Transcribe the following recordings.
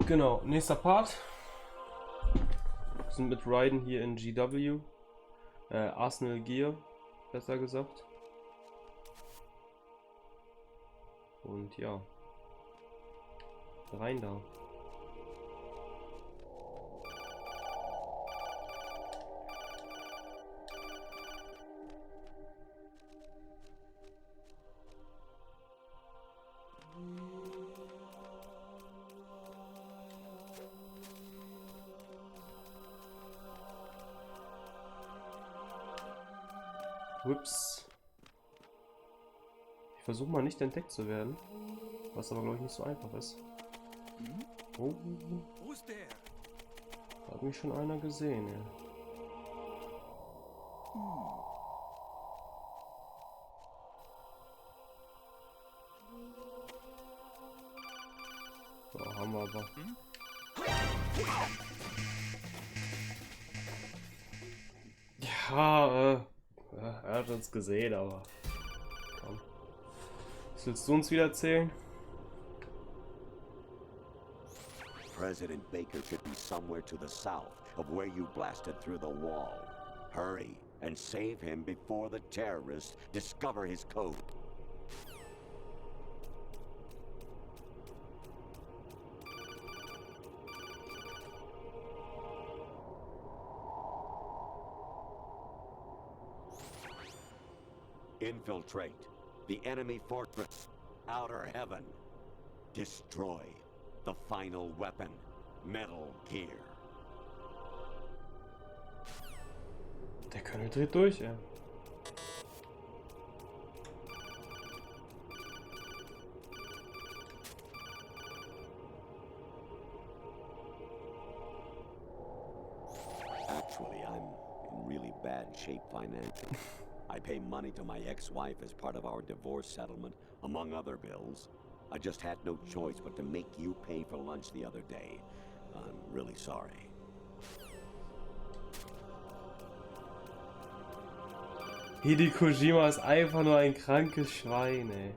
Genau, nächster Part. Wir sind mit Raiden hier in GW. Arsenal Gear, besser gesagt. Und ja, rein da. Ups. Ich versuche mal nicht entdeckt zu werden. Was aber, glaube ich, nicht so einfach ist. Oh. Da hat mich schon einer gesehen, ja. So, haben wir aber. Ja, er hat uns gesehen, aber komm. Was willst du uns wieder erzählen? President Baker should be somewhere to the south of where you blasted through the wall. Hurry and save him before the terrorists discover his code. Infiltrate the enemy fortress, Outer Heaven. Destroy the final weapon, Metal Gear. Der Colonel dreht durch, ey. Actually, I'm in really bad shape financially. I pay money to my ex-wife as part of our divorce settlement, among other bills. I just had no choice but to make you pay for lunch the other day. I'm really sorry. Hideo Kojima ist einfach nur ein krankes Schwein, ey.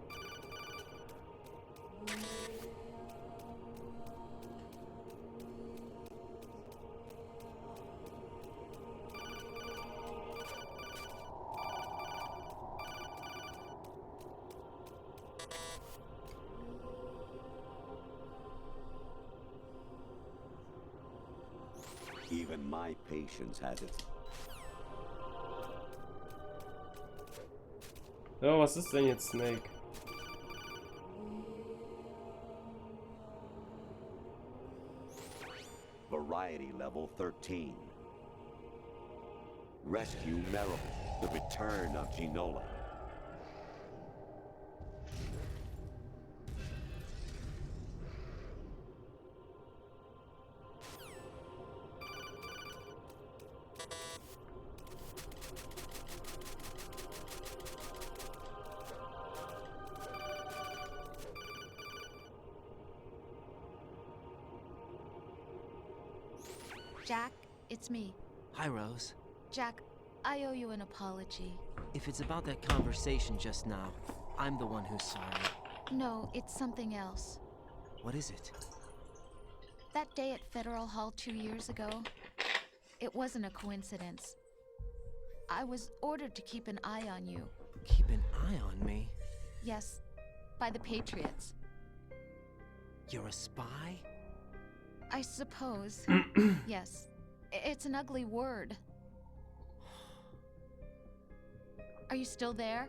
Even my patience has its... Ja, was ist denn jetzt Snake? Variety level 13. Rescue Meryl, the return of Ginola. Jack, it's me. Hi, Rose. Jack, I owe you an apology. If it's about that conversation just now, I'm the one who's sorry. No, it's something else. What is it? That day at Federal Hall 2 years ago, it wasn't a coincidence. I was ordered to keep an eye on you. Keep an eye on me? Yes, by the Patriots. You're a spy? I suppose. Yes. It's an ugly word. Are you still there?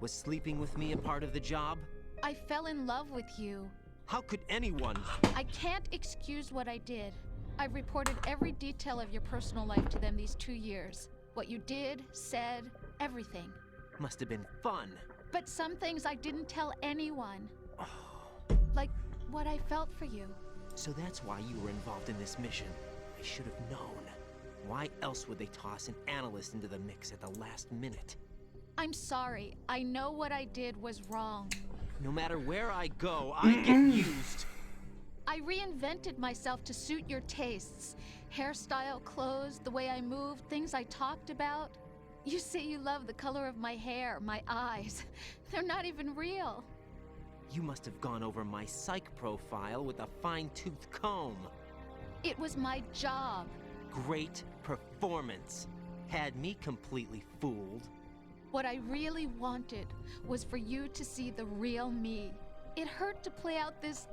Was sleeping with me a part of the job? I fell in love with you. How could anyone? I can't excuse what I did. I've reported every detail of your personal life to them these 2 years. What you did, said, everything. Must have been fun. But some things I didn't tell anyone. Like what I felt for you. So that's why you were involved in this mission. I should have known. Why else would they toss an analyst into the mix at the last minute? I'm sorry. I know what I did was wrong. No matter where I go, I get used. I reinvented myself to suit your tastes. Hairstyle, clothes, the way I moved, things I talked about. You say you love the color of my hair, my eyes. They're not even real. You must have gone over my psych profile with a fine-tooth comb. It was my job. Great performance. Had me completely fooled. What I really wanted was for you to see the real me. It hurt to play out this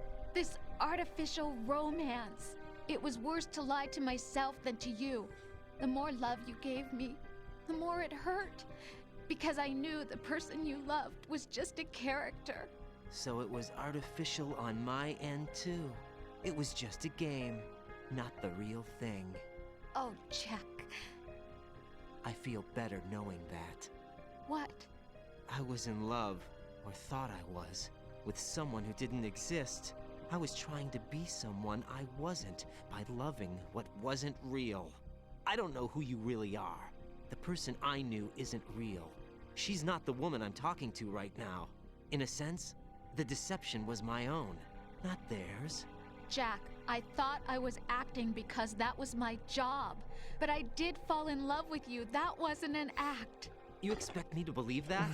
artificial romance. It was worse to lie to myself than to you. The more love you gave me, the more it hurt. Because I knew the person you loved was just a character. So it was artificial on my end too. It was just a game, not the real thing. Oh, Jack. I feel better knowing that. What? I was in love, or thought I was, with someone who didn't exist. I was trying to be someone I wasn't by loving what wasn't real. I don't know who you really are. The person I knew isn't real. She's not the woman I'm talking to right now. In a sense, the deception was my own, not theirs. Jack, I thought I was acting because that was my job. But I did fall in love with you. That wasn't an act. You expect me to believe that?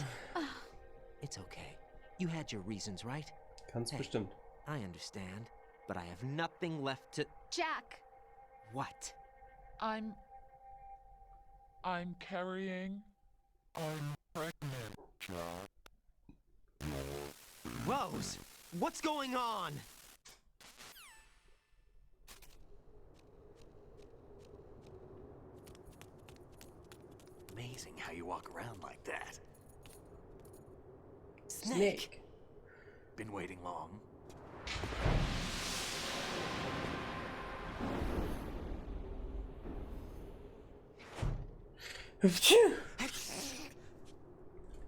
It's okay. You had your reasons, right? Ganz bestimmt. I understand, but I have nothing left to... Jack! What? I'm carrying. I'm pregnant, Jack. Rose! What's going on? Amazing how you walk around like that. Snake! Been waiting long?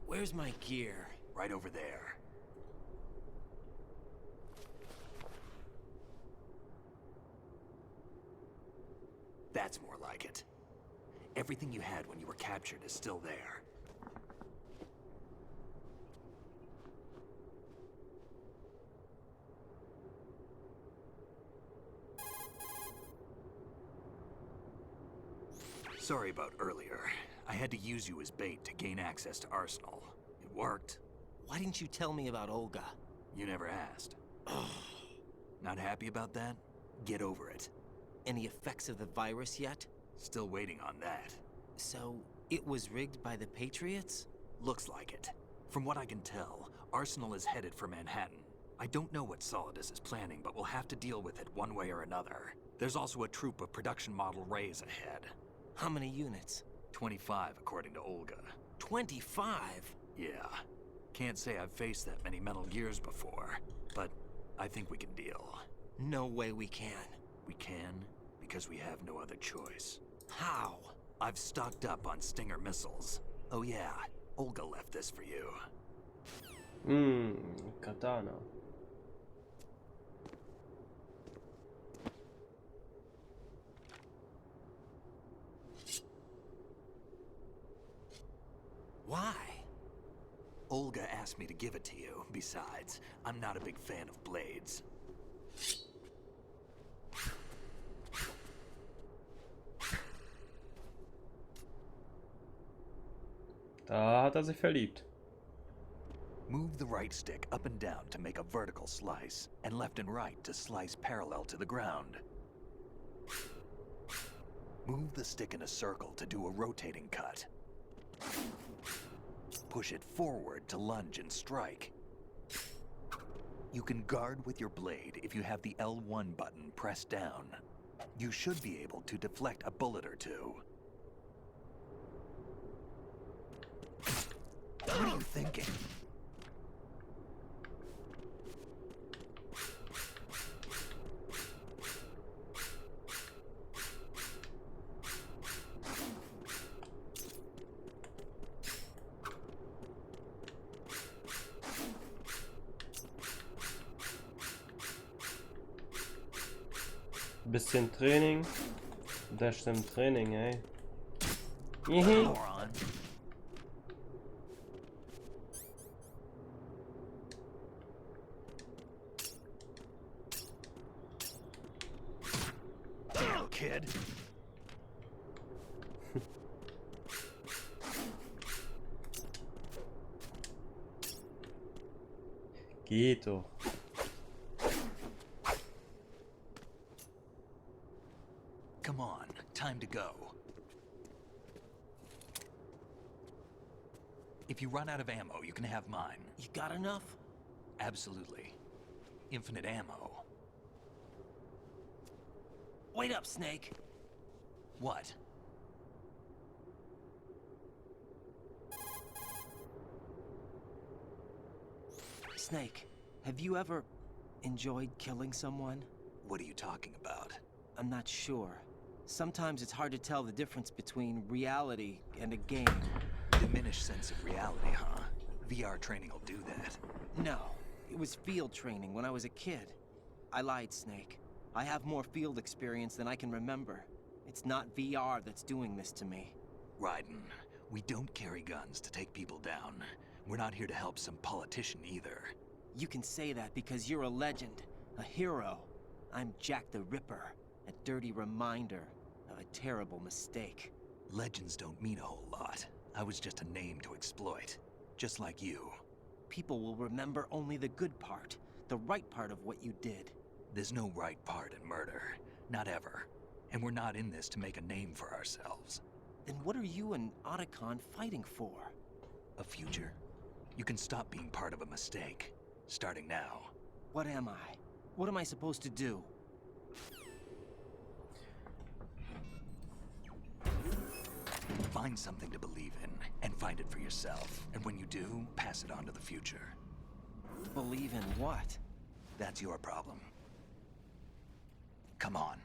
Where's my gear? Right over there. That's more like it. Everything you had when you were captured is still there. Sorry about earlier. I had to use you as bait to gain access to Arsenal. It worked. Why didn't you tell me about Olga? You never asked. Not happy about that? Get over it. Any effects of the virus yet? Still waiting on that. So, it was rigged by the Patriots? Looks like it. From what I can tell, Arsenal is headed for Manhattan. I don't know what Solidus is planning, but we'll have to deal with it one way or another. There's also a troop of production model Rays ahead. How many units? 25, according to Olga. 25? Yeah. Can't say I've faced that many Metal Gears before, but I think we can deal. No way we can. We can, because we have no other choice. How? I've stocked up on Stinger missiles. Oh yeah, Olga left this for you. Katana. Why? Olga asked me to give it to you. Besides, I'm not a big fan of blades. Da hat sich verliebt. Move the right stick up and down to make a vertical slice, and left and right to slice parallel to the ground. Move the stick in a circle to do a rotating cut. Push it forward to lunge and strike. You can guard with your blade if you have the L1 button pressed down. You should be able to deflect a bullet or two. What are you thinking? Bisschen Training. Das stimmt Training, ey. Hihi. Moron. Damn, kid. Geht doch. Come on, time to go. If you run out of ammo, you can have mine. You got enough? Absolutely. Infinite ammo. Wait up, Snake. What? Snake, have you ever enjoyed killing someone? What are you talking about? I'm not sure. Sometimes it's hard to tell the difference between reality and a game. Diminished sense of reality, huh? VR training will do that. No, it was field training when I was a kid. I lied, Snake. I have more field experience than I can remember. It's not VR that's doing this to me. Raiden, we don't carry guns to take people down. We're not here to help some politician either. You can say that because you're a legend, a hero. I'm Jack the Ripper, a dirty reminder of a terrible mistake. Legends don't mean a whole lot. I was just a name to exploit. Just like you. People will remember only the good part, the right part of what you did. There's no right part in murder. Not ever. And we're not in this to make a name for ourselves. Then what are you and Otacon fighting for? A future? You can stop being part of a mistake. Starting now. What am I? What am I supposed to do? Find something to believe in, and find it for yourself. And when you do, pass it on to the future. Believe in what? That's your problem. Come on.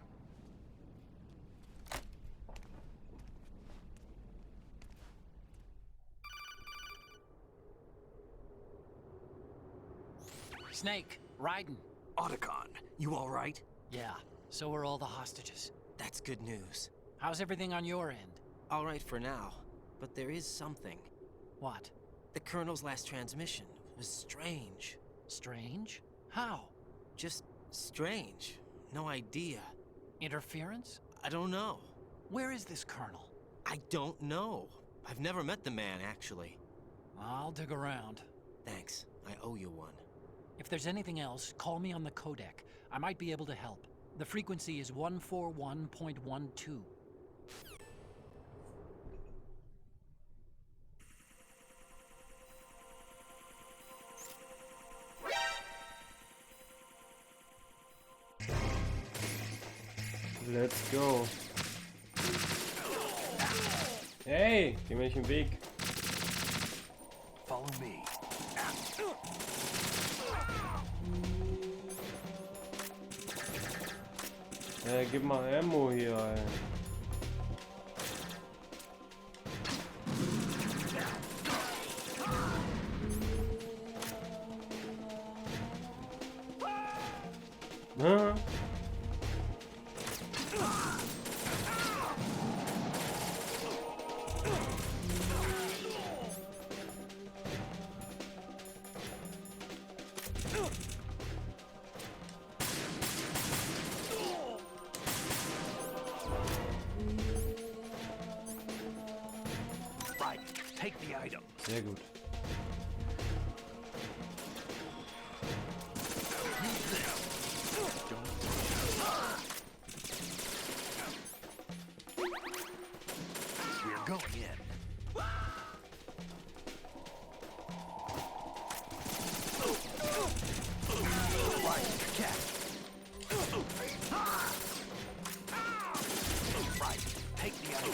Snake, Raiden. Otacon, you all right? Yeah, so are all the hostages. That's good news. How's everything on your end? All right for now, but there is something. What? The Colonel's last transmission was strange. Strange? How? Just strange. No idea. Interference? I don't know. Where is this Colonel? I don't know. I've never met the man, actually. I'll dig around. Thanks. I owe you one. If there's anything else, call me on the codec. I might be able to help. The frequency is 141.12. Let's go. Hey, geh mir nicht im Weg. Follow me. Gib mal Ammo hier, ey. Right, take the item. Sehr gut. We're going in. Right, catch. Right, take the item.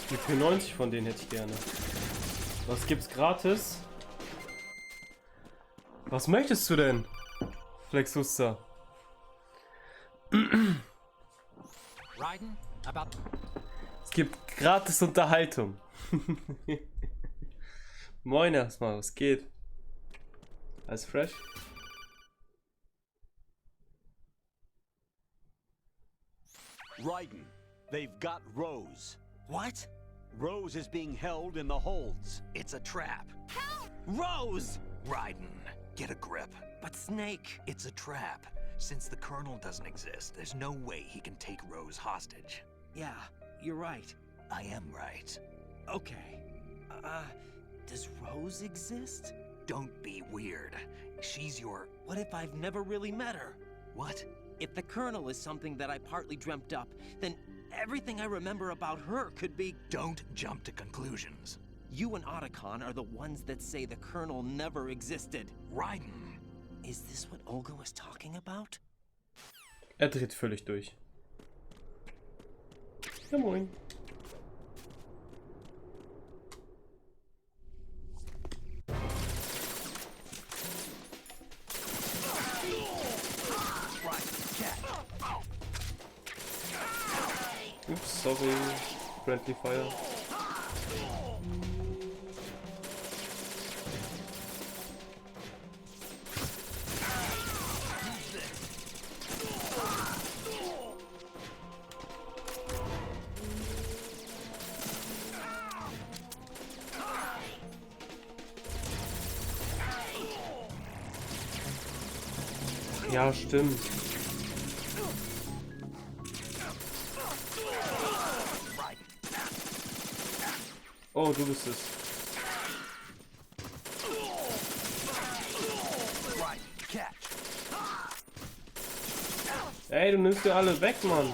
Die 94 von denen hätte ich gerne. Was gibt's gratis? Was möchtest du denn, Flexuster? Raiden, about... Es gibt gratis Unterhaltung. Moin erstmal, was geht? Alles fresh? Raiden, they've got Rose. What? Rose is being held in the holds. It's a trap. Rose! Raiden, get a grip. But Snake... It's a trap. Since the Colonel doesn't exist, there's no way he can take Rose hostage. Yeah, you're right. I am right. Okay. Does Rose exist? Don't be weird. She's your... What if I've never really met her? What? If the Colonel is something that I partly dreamt up, then everything I remember about her could be... Don't jump to conclusions. You and Otacon are the ones that say the Colonel never existed. Raiden. Is this what Olga was talking about? Dreht völlig durch. Ja, moin. Oops, sorry. Friendly fire. Ja, stimmt. Oh, du bist es. Ey, du nimmst dir alle weg, Mann.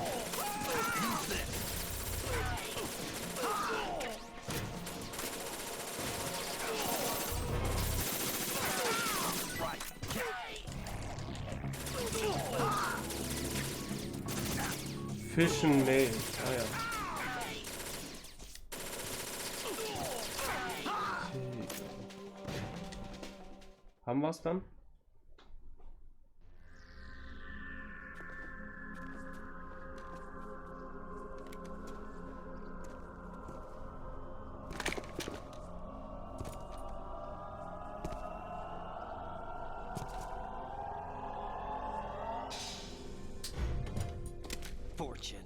Fischen, nee. Ah ja. Haben wir es dann? Fortune.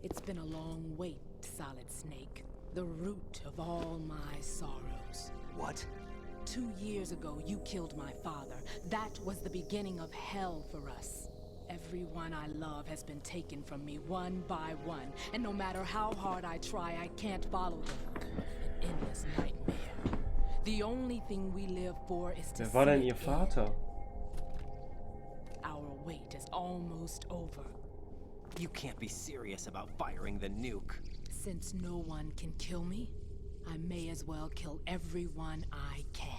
It's been a long wait, Solid Snake. The root of all my sorrows. What? 2 years ago, you killed my father. That was the beginning of hell for us. Everyone I love has been taken from me one by one, and no matter how hard I try, I can't follow them. An endless nightmare. The only thing we live for is to Wer war denn see ihr it Vater? end. Our wait is almost over. You can't be serious about firing the nuke. Since no one can kill me, I may as well kill everyone I can.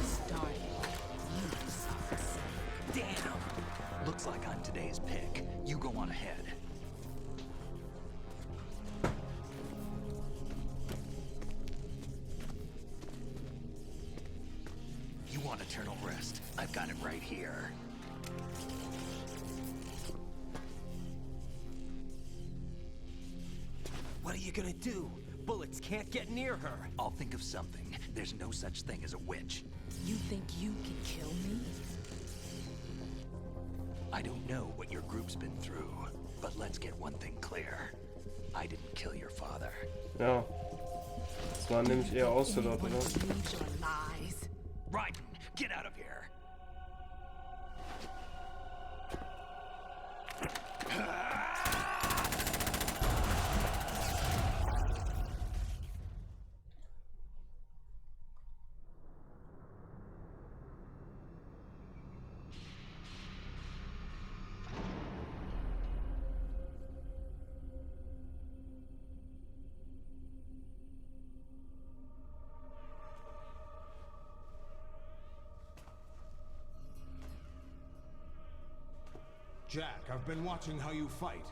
Starting you, Solid Snake. Damn! Looks like I'm today's pick. You go on ahead. You want eternal rest? I've got it right here. What are you gonna do? Bullets can't get near her. I'll think of something. There's no such thing as a witch. You think you can kill me? I don't know what your group's been through, but let's get one thing clear. I didn't kill your father. Ja. Das war nämlich eher Ocelot, Anyone oder? believes your lies? Raiden, get out of here! Jack, I've been watching how you fight.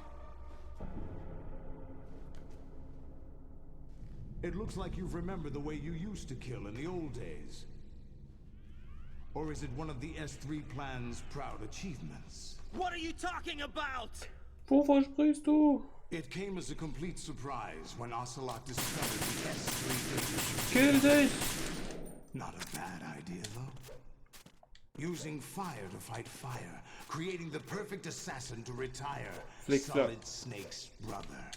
It looks like you've remembered the way you used to kill in the old days. Or is it one of the S3 plan's proud achievements? What are you talking about? Wovon sprichst du? It came as a complete surprise when Ocelot discovered the S3 Kill dich! Not a bad idea, though. Using fire to fight fire, creating the perfect assassin to retire Flick, flop. Solid Snake's brother.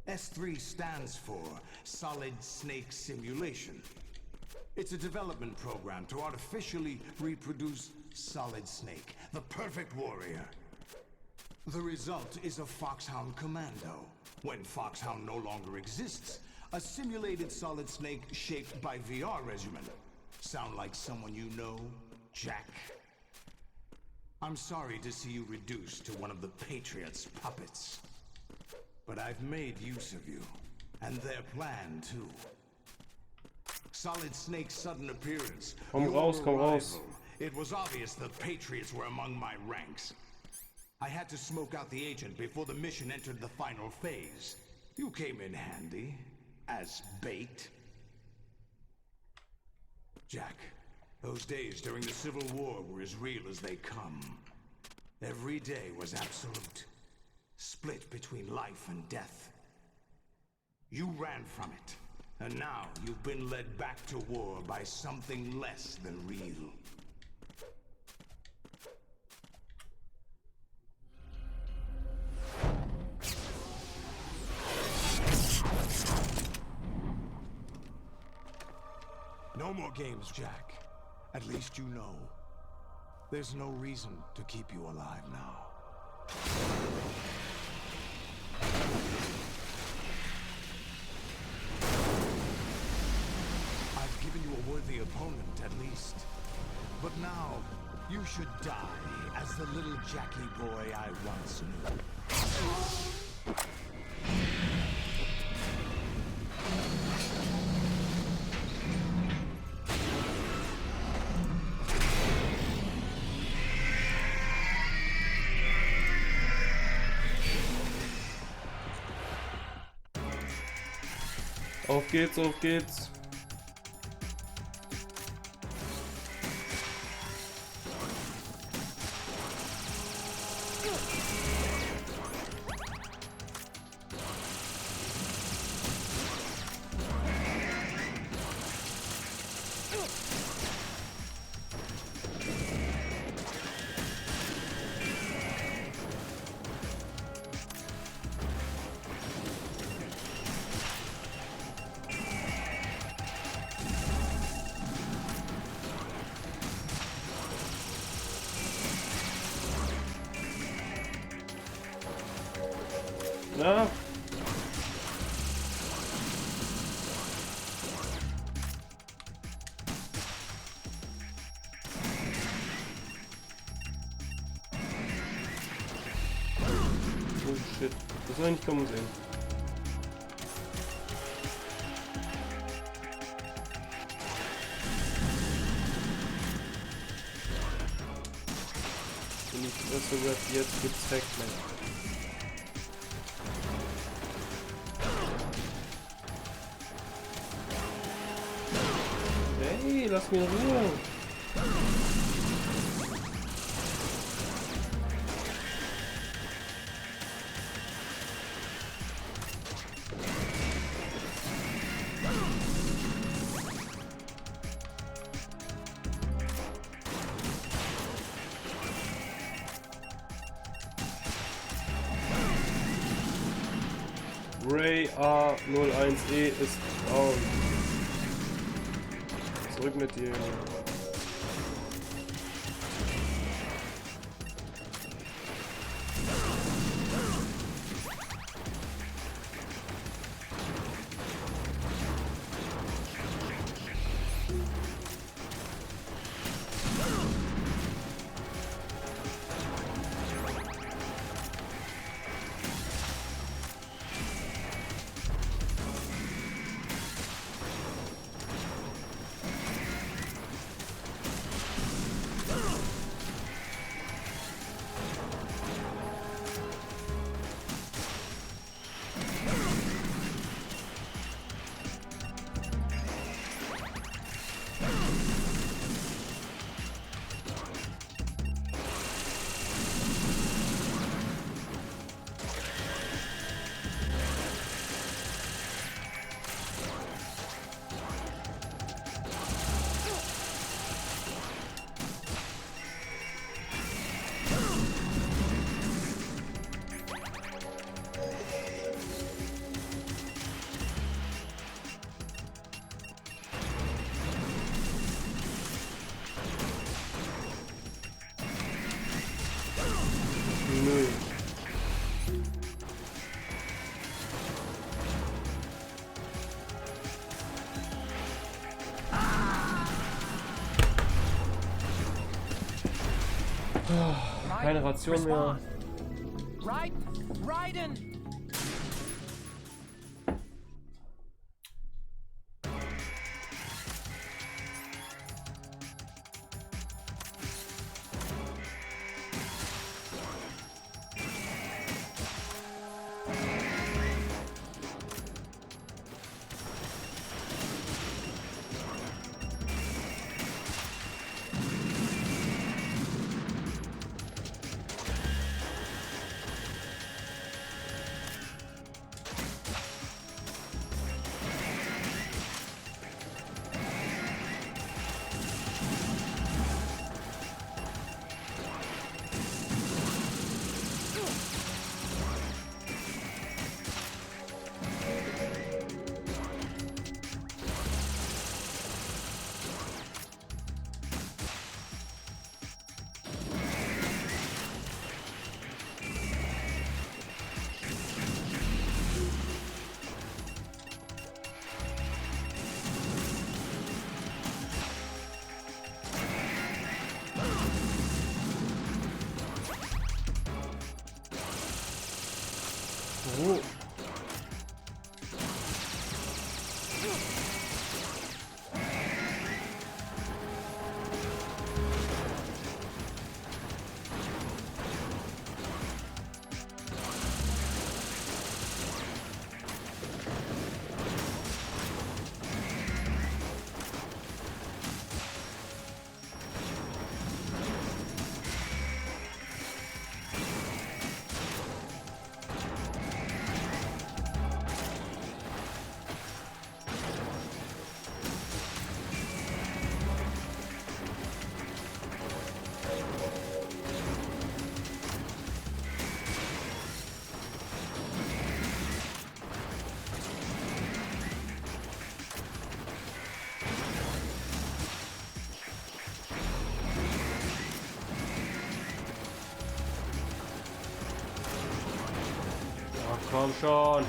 S3 stands for Solid Snake Simulation. It's a development program to artificially reproduce Solid Snake, the perfect warrior. The result is a Foxhound Commando. When Foxhound no longer exists, a simulated Solid Snake shaped by VR regimen. Sound like someone you know, Jack? I'm sorry to see you reduced to one of the Patriots' puppets. But I've made use of you, and their plan too. Solid Snake's sudden appearance. Komm raus, komm raus. It was obvious the Patriots were among my ranks. I had to smoke out the agent before the mission entered the final phase. You came in handy, as bait. Jack, those days during the Civil War were as real as they come. Every day was absolute. Split between life and death. You ran from it, and now you've been led back to war by something less than real. No more games, Jack. At least you know. There's no reason to keep you alive now. I've given you a worthy opponent, at least. But now, you should die as the little Jackie boy I once knew. Auf geht's, auf geht's. Na? Oh shit, das soll nicht kommen sehen. Bin ich das sogar jetzt gezeigt, Mensch. Hey, lass mich in Ruhe. Ray A01E ist down. Zurück mit dir. Keine Ration mehr. Raiden! Oh. Komm schon.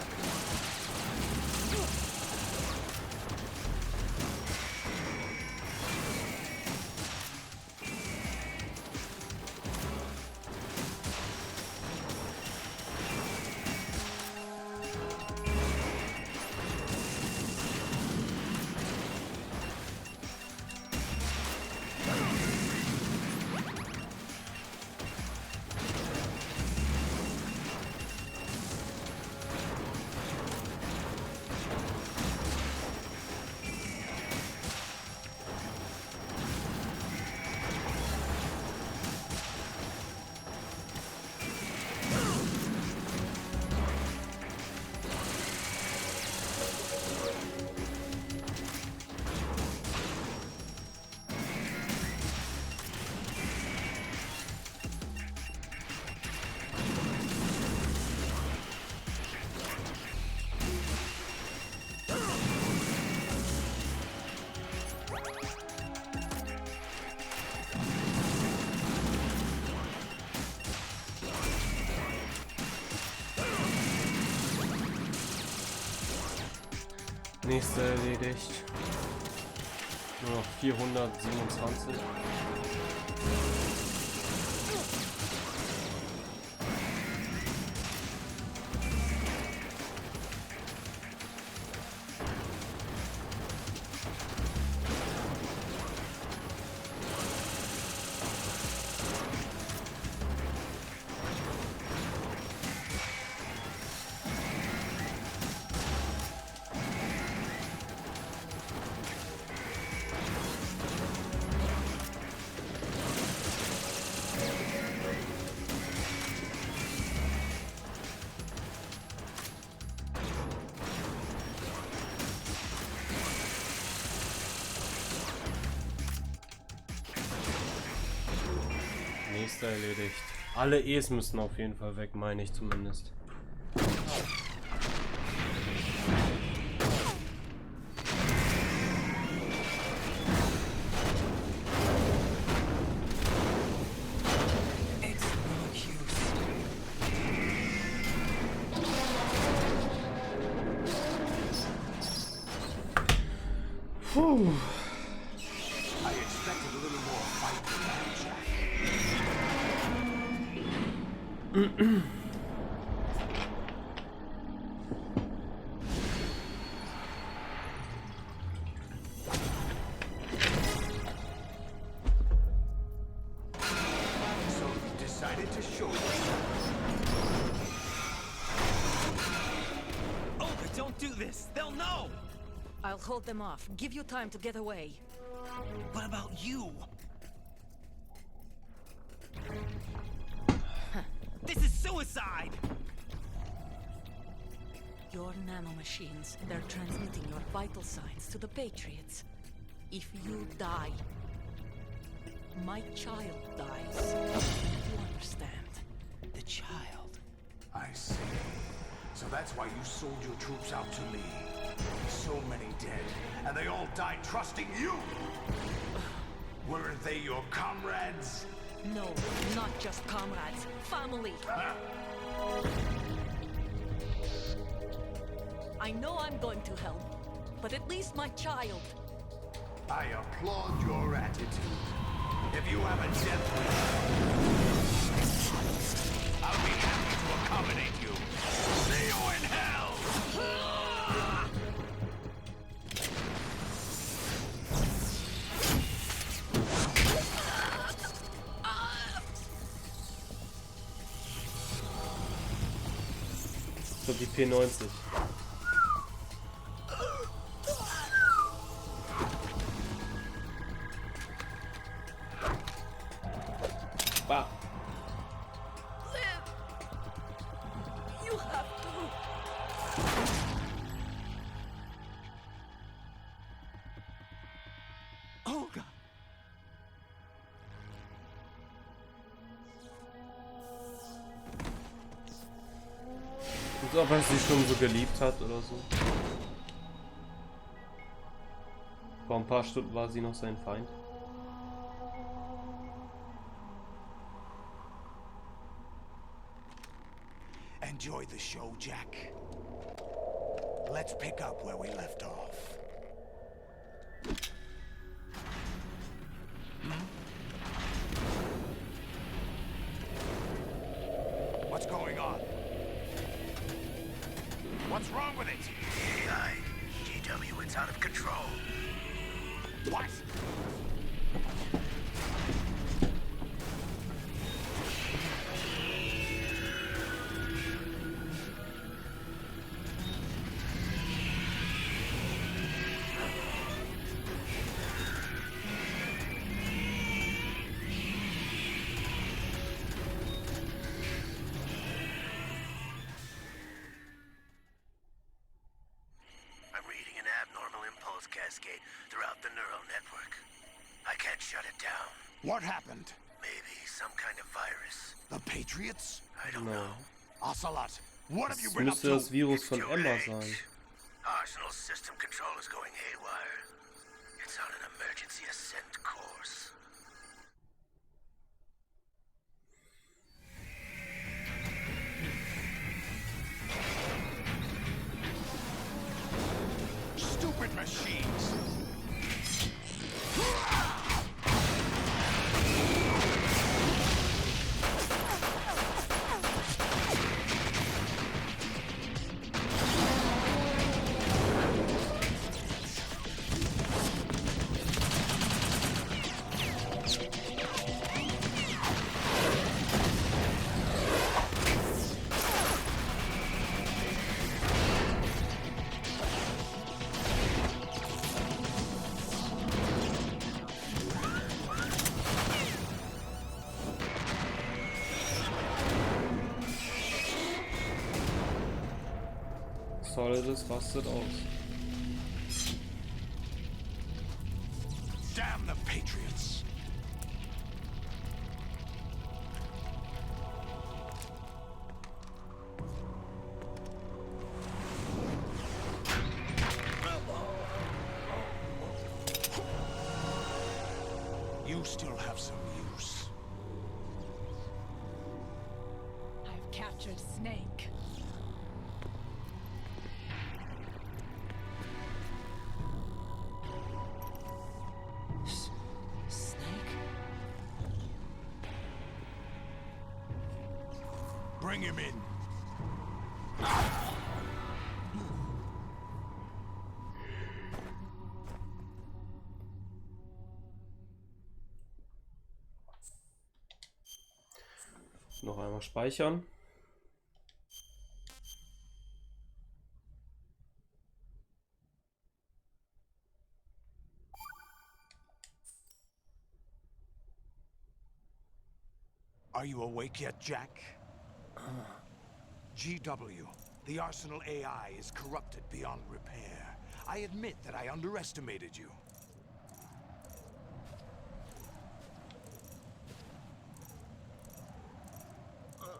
Nächste erledigt. Nur noch 427. Nächster erledigt. Alle E's müssen auf jeden Fall weg, meine ich zumindest. Puh. I expected a little more fight than that, Jack. So you decided to show yourself. Oh, but don't do this! They'll know! I'll hold them off. Give you time to get away. What about you? This is suicide! Your nanomachines, they're transmitting your vital signs to the Patriots. If you die, my child dies. You understand? The child. I see. So that's why you sold your troops out to me. So many dead, and they all died trusting you! Weren't they your comrades? No, not just comrades. Family. Huh? I know I'm going to help, but at least my child. I applaud your attitude. If you have a death wish, I'll be happy to accommodate you. See you in hell! So die P90. Bah. Live! You have to. Olga! Und ob er sie schon so geliebt hat oder so. Vor ein paar Stunden war sie noch sein Feind. Enjoy the show, Jack. Let's pick up where we left off. What's going on? What's wrong with it? AI, GW, it's out of control. What? Cascade throughout the neural network. I can't shut it down. What happened? Maybe some kind of virus. The Patriots? I don't know. Ocelot, what have you Das been up müsste to? das Virus It's von too Emma late. sein. Arsenal system control is going haywire. It's on an emergency ascent course. Stupid machines! Das rastet aus. Damn the Patriots! You still have some use. I've captured Snake. Bring him in. Noch einmal speichern. Are you awake yet, Jack? GW, the Arsenal AI is corrupted beyond repair. I admit that I underestimated you.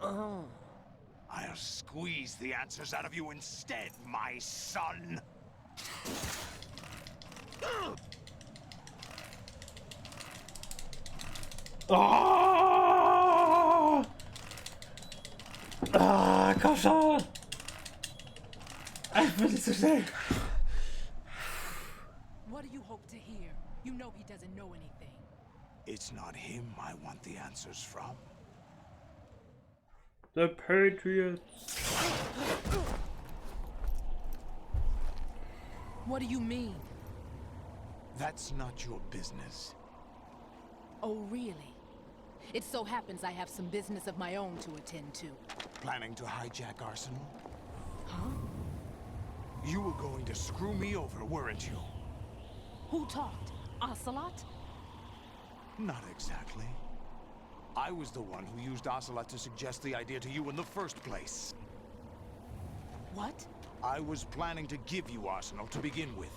I'll squeeze the answers out of you instead, my son. Ah! Ah, komm schon! Ich bin nicht so schnell. What do you hope to hear? You know he doesn't know anything. It's not him I want the answers from. The Patriots. What do you mean? That's not your business. Oh, really? It so happens I have some business of my own to attend to. Planning to hijack Arsenal? Huh? You were going to screw me over, weren't you? Who talked? Ocelot? Not exactly. I was the one who used Ocelot to suggest the idea to you in the first place. What? I was planning to give you Arsenal to begin with.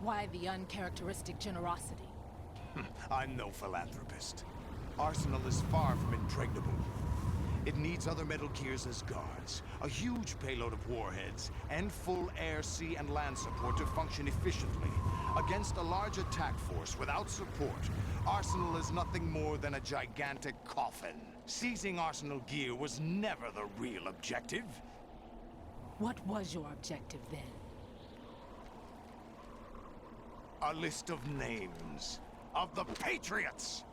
Why the uncharacteristic generosity? I'm no philanthropist. Arsenal is far from impregnable. It needs other Metal Gears as guards, a huge payload of warheads, and full air, sea, and land support to function efficiently. Against a large attack force without support, Arsenal is nothing more than a gigantic coffin. Seizing Arsenal gear was never the real objective. What was your objective then? A list of names of the Patriots!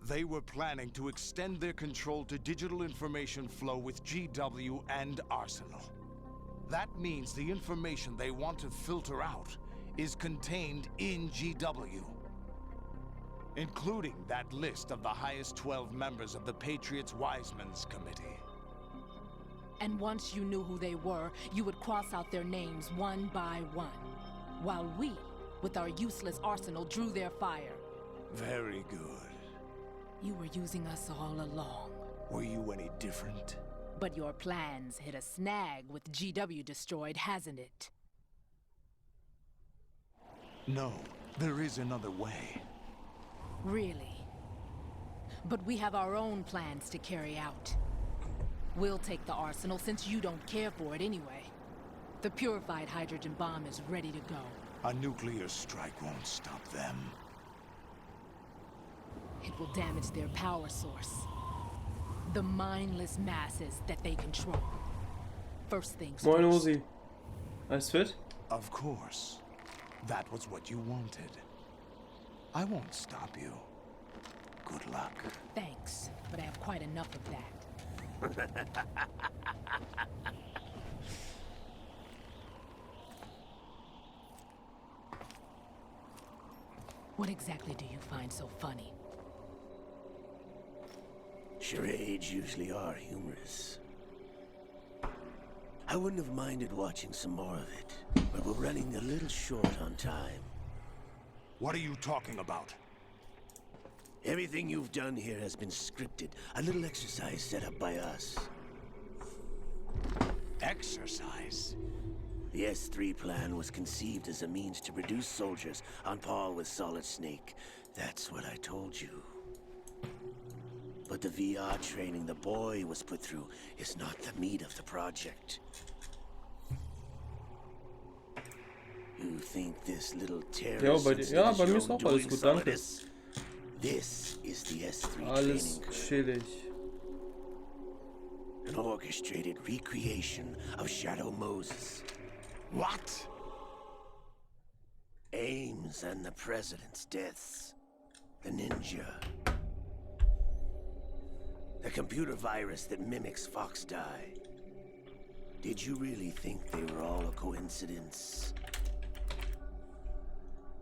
They were planning to extend their control to digital information flow with GW and Arsenal. That means the information they want to filter out is contained in GW, including that list of the highest 12 members of the Patriots Wiseman's Committee. And once you knew who they were, you would cross out their names one by one, while we, with our useless arsenal, drew their fire. Very good. You were using us all along. Were you any different? But your plans hit a snag with GW destroyed, hasn't it? No, there is another way. Really? But we have our own plans to carry out. We'll take the arsenal since you don't care for it anyway. The purified hydrogen bomb is ready to go. A nuclear strike won't stop them. It will damage their power source. The mindless masses that they control. First things Moin first. Osi. Alles fit? Of course. That was what you wanted. I won't stop you. Good luck. Thanks, but I have quite enough of that. What exactly do you find so funny? Charades usually are humorous. I wouldn't have minded watching some more of it, but we're running a little short on time. What are you talking about? Everything you've done here has been scripted. A little exercise set up by us. Exercise? The S3 plan was conceived as a means to produce soldiers on par with Solid Snake. That's what I told you. But the VR training the boy was put through is not the meat of the project. You think this little terrorist bei mir ist auch alles gut, danke. This is the S3 Alles training chillig. an orchestrated recreation of Shadow Moses. What? Ames and the president's deaths. The ninja. The computer virus that mimics Fox Die. Did you really think they were all a coincidence?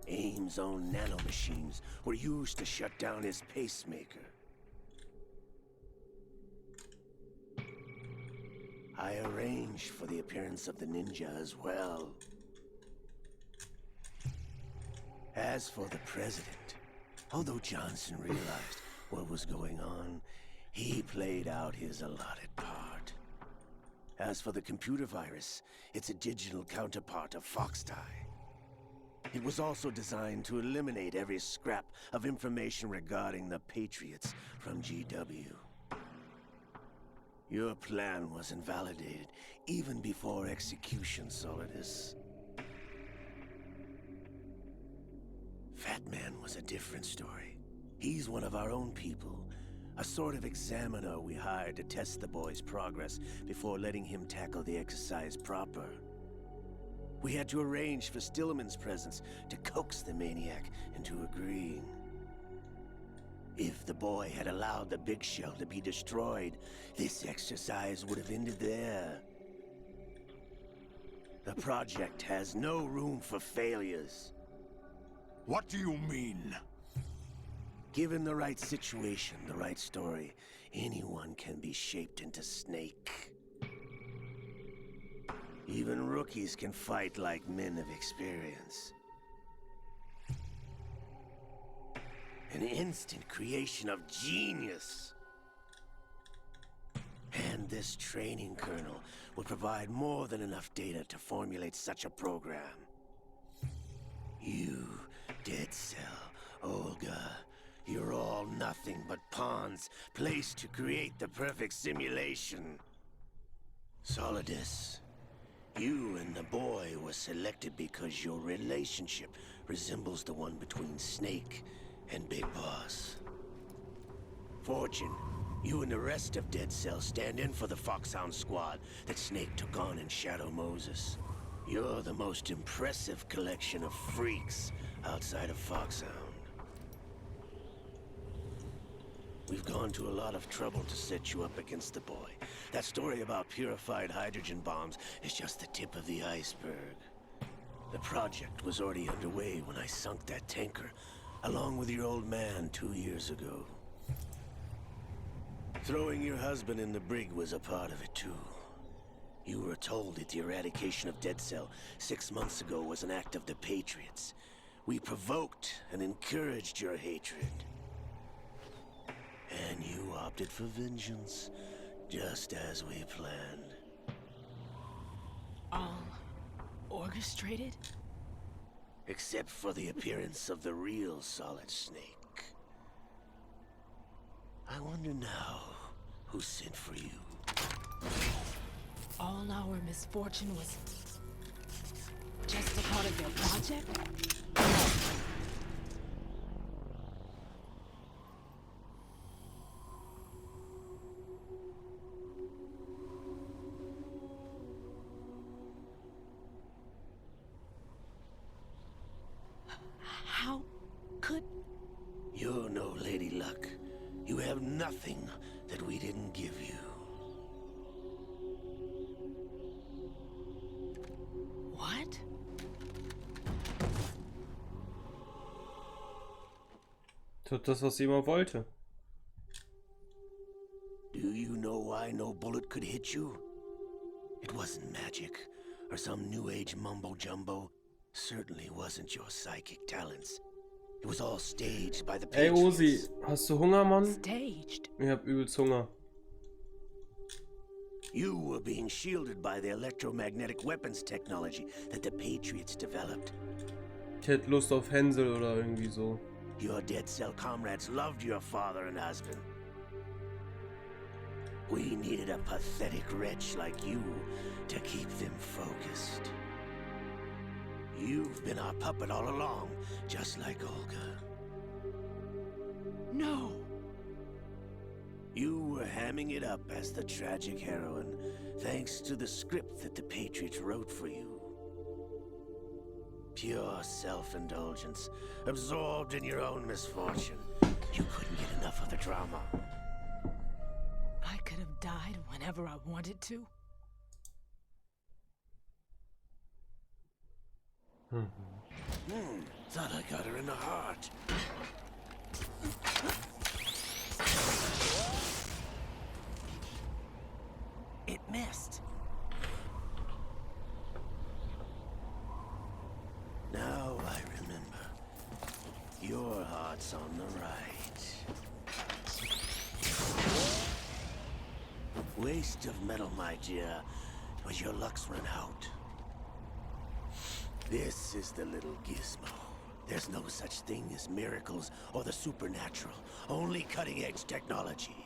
AIM's own nanomachines were used to shut down his pacemaker. I arranged for the appearance of the ninja as well. As for the president, although Johnson realized what was going on, he played out his allotted part. As for the computer virus, it's a digital counterpart of Fox Die. It was also designed to eliminate every scrap of information regarding the Patriots from GW. Your plan was invalidated even before execution, Solidus. Fat Man was a different story. He's one of our own people, a sort of examiner we hired to test the boy's progress before letting him tackle the exercise proper. We had to arrange for Stillman's presence to coax the maniac into agreeing. If the boy had allowed the big shell to be destroyed, this exercise would have ended there. The project has no room for failures. What do you mean? Given the right situation, the right story, anyone can be shaped into Snake. Even rookies can fight like men of experience. An instant creation of genius. And this training kernel would provide more than enough data to formulate such a program. You, Dead Cell, Olga, you're all nothing but pawns placed to create the perfect simulation. Solidus, you and the boy were selected because your relationship resembles the one between Snake and Big Boss. Fortune, you and the rest of Dead Cell stand in for the Foxhound squad that Snake took on in Shadow Moses. You're the most impressive collection of freaks outside of Foxhound. We've gone to a lot of trouble to set you up against the boy. That story about purified hydrogen bombs is just the tip of the iceberg. The project was already underway when I sunk that tanker, along with your old man 2 years ago. Throwing your husband in the brig was a part of it too. You were told that the eradication of Dead Cell 6 months ago was an act of the Patriots. We provoked and encouraged your hatred. And you opted for vengeance, just as we planned. All orchestrated? Except for the appearance of the real Solid Snake. I wonder now who sent for you. All our misfortune was just a part of your project? How could... You're no Lady Luck. You have nothing that we didn't give you. What? Tut das, was sie immer wollte. Do you know why no bullet could hit you? It wasn't magic, or some new age mumbo-jumbo. Certainly wasn't your psychic talents. It was all staged by the Ey, Patriots. Osi, hast du Hunger, Mann? Staged? Ich hab übelst Hunger. You were being shielded by the electromagnetic weapons technology that the Patriots developed. Ich hätte Lust auf Hänsel oder irgendwie so. Your Dead Cell comrades loved your father and husband. We needed a pathetic wretch like you to keep them focused. You've been our puppet all along, just like Olga. No! You were hamming it up as the tragic heroine, thanks to the script that the Patriots wrote for you. Pure self-indulgence, absorbed in your own misfortune. You couldn't get enough of the drama. died whenever I wanted to? Thought I got her in the heart. It missed. Now I remember. Your heart's on the right. Waste of metal, my dear, but your luck's run out. This is the little gizmo. There's no such thing as miracles or the supernatural. Only cutting-edge technology.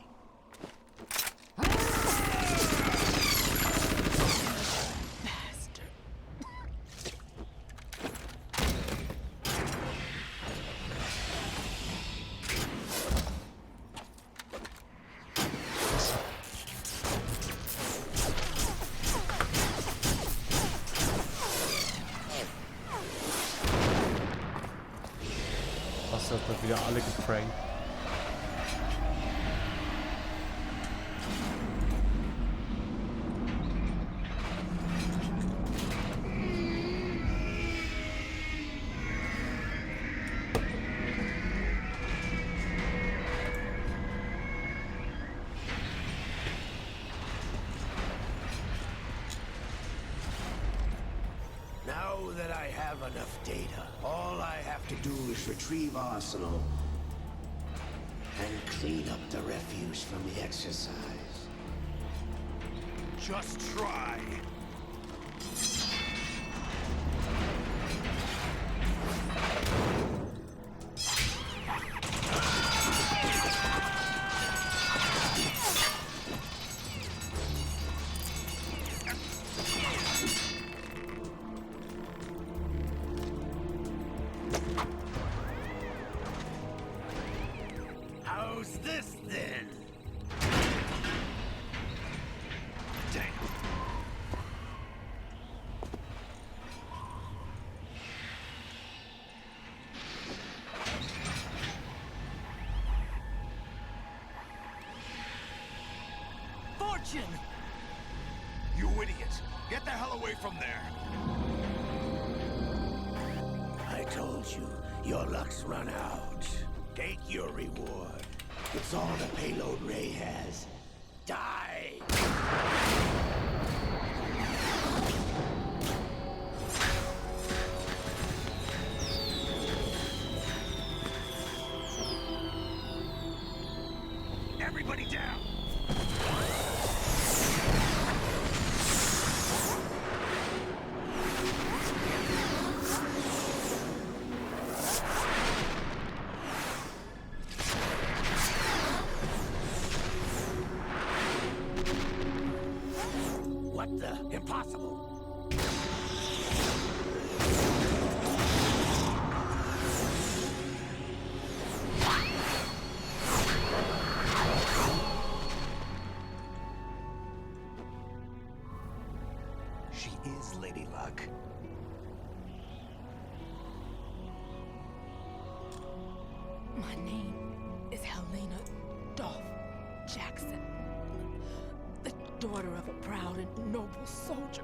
Was hat da wieder alle geprankt? Now that I have enough data, all I have to do is retrieve Arsenal and clean up the refuse from the exercise. Just try. How's this then? Fortune! You idiot! Get the hell away from there! I told you, your luck's run out. Take your reward. It's all the payload Ray has. Die! Everybody down! What the? Impossible! She is Lady Luck. My name is Helena Dolph Jackson, the daughter of a proud and noble soldier.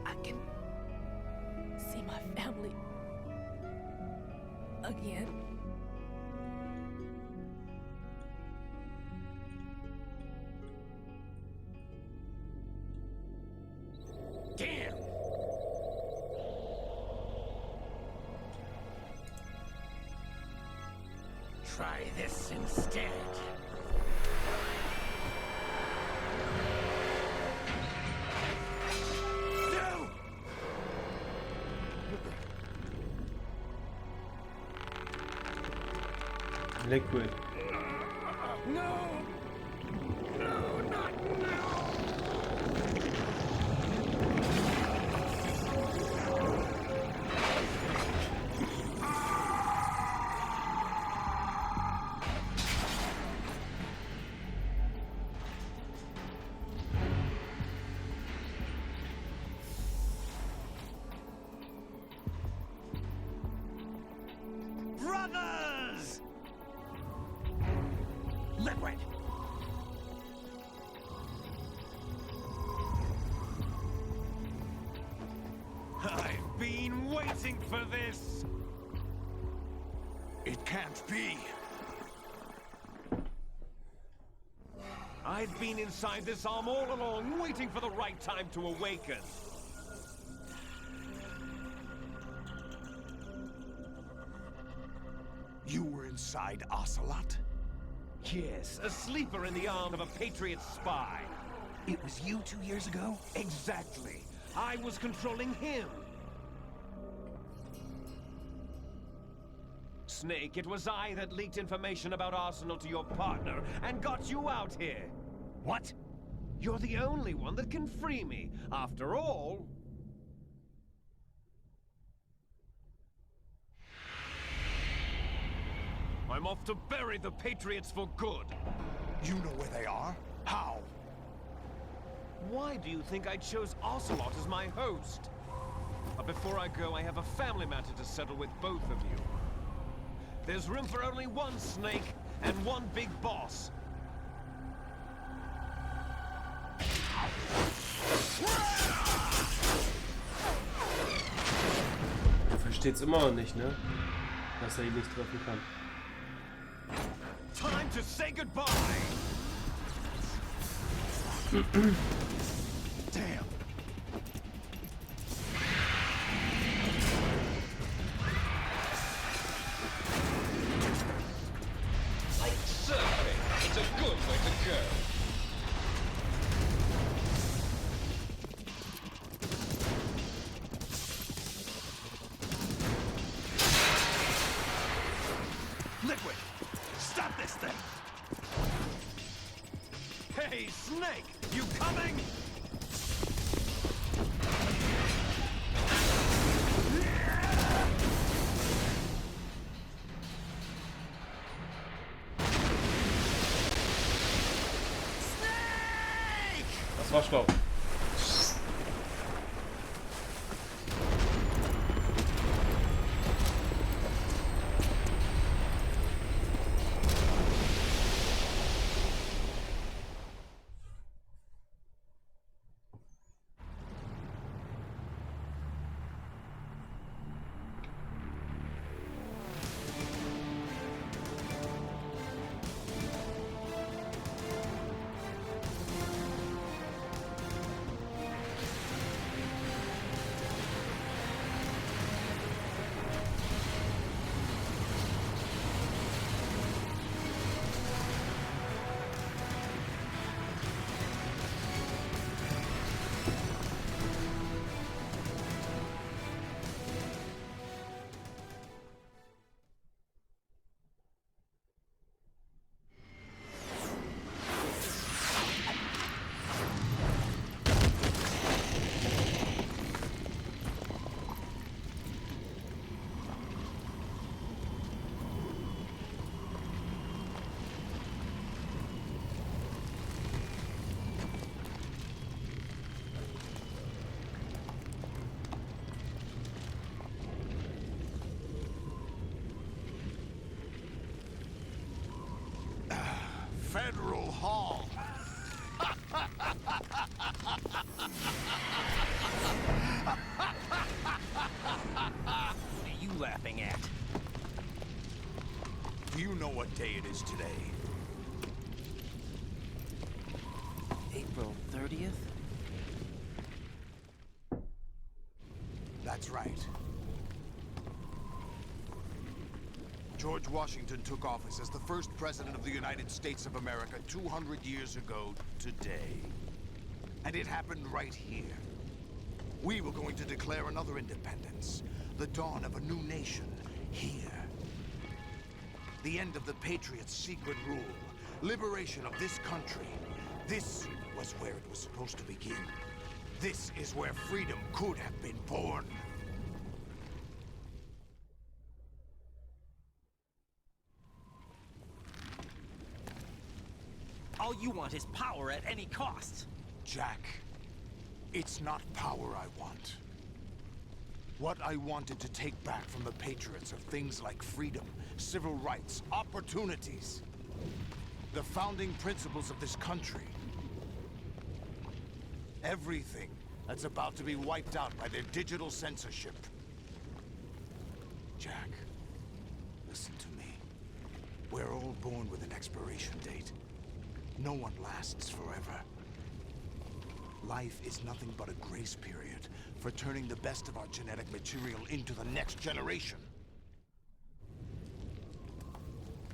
I can see my family again. Damn! Try this instead. No! Liquid. No! No, not now! Run! waiting for this! It can't be. I've been inside this arm all along, waiting for the right time to awaken. You were inside Ocelot? Yes, a sleeper in the arm of a Patriot spy. It was you 2 years ago? Exactly. I was controlling him. Snake, it was I that leaked information about Arsenal to your partner and got you out here. What? You're the only one that can free me. After all... I'm off to bury the Patriots for good. You know where they are? How? Why do you think I chose Ocelot as my host? But before I go, I have a family matter to settle with both of you. There's room for only one Snake and one big boss. Er versteht's immer noch nicht, ne? Dass er ihn nicht treffen kann. Time to say goodbye. Damn. Like surfing, it's a good way to go. Liquid! Stop this thing! Hey, Snake! You coming? Das war schlau. Federal Hall. What are you laughing at? Do you know what day it is today? April 30th? That's right. George Washington took office as the first president of the United States of America 200 years ago today. And it happened right here. We were going to declare another independence, the dawn of a new nation, here. The end of the Patriots' secret rule, liberation of this country. This was where it was supposed to begin. This is where freedom could have been born. All you want is power at any cost. Jack, it's not power I want. What I wanted to take back from the Patriots are things like freedom, civil rights, opportunities. The founding principles of this country. Everything that's about to be wiped out by their digital censorship. Jack. Listen to me. We're all born with an expiration date. No one lasts forever. Life is nothing but a grace period for turning the best of our genetic material into the next generation.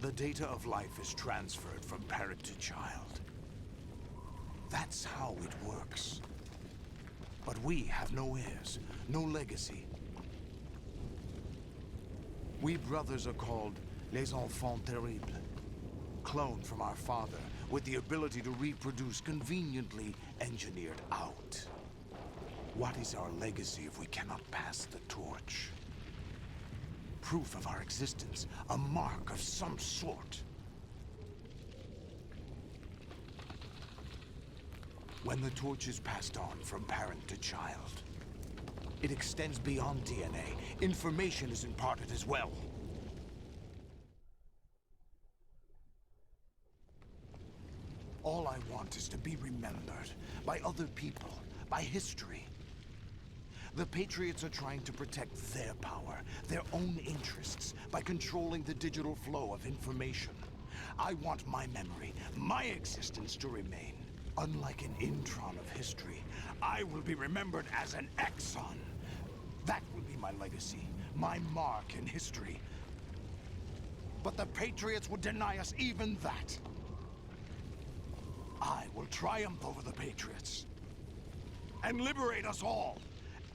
The data of life is transferred from parent to child. That's how it works. But we have no heirs, no legacy. We brothers are called les enfants terribles, cloned from our father with the ability to reproduce conveniently engineered out. What is our legacy if we cannot pass the torch? Proof of our existence, a mark of some sort. When the torch is passed on from parent to child, it extends beyond DNA. Information is imparted as well. All I want is to be remembered by other people, by history. The Patriots are trying to protect their power, their own interests, by controlling the digital flow of information. I want my memory, my existence to remain. Unlike an intron of history, I will be remembered as an exon. That will be my legacy, my mark in history. But the Patriots would deny us even that. I will triumph over the Patriots and liberate us all,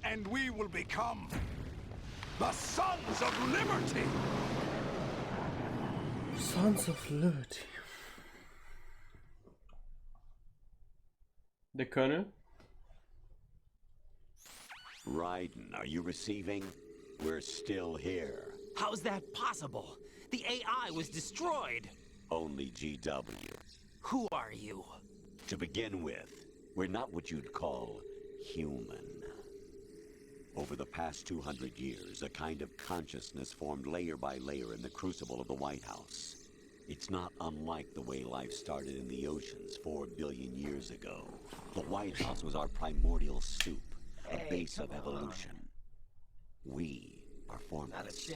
and we will become the Sons of Liberty! Sons of Liberty. The Colonel? Raiden, are you receiving? We're still here. How's that possible? The AI was destroyed. Only GW. Who are you? To begin with, we're not what you'd call human. Over the past 200 years, a kind of consciousness formed layer by layer in the crucible of the White House. It's not unlike the way life started in the oceans 4 billion years ago. The White House was our primordial soup, a base of evolution. We are formless.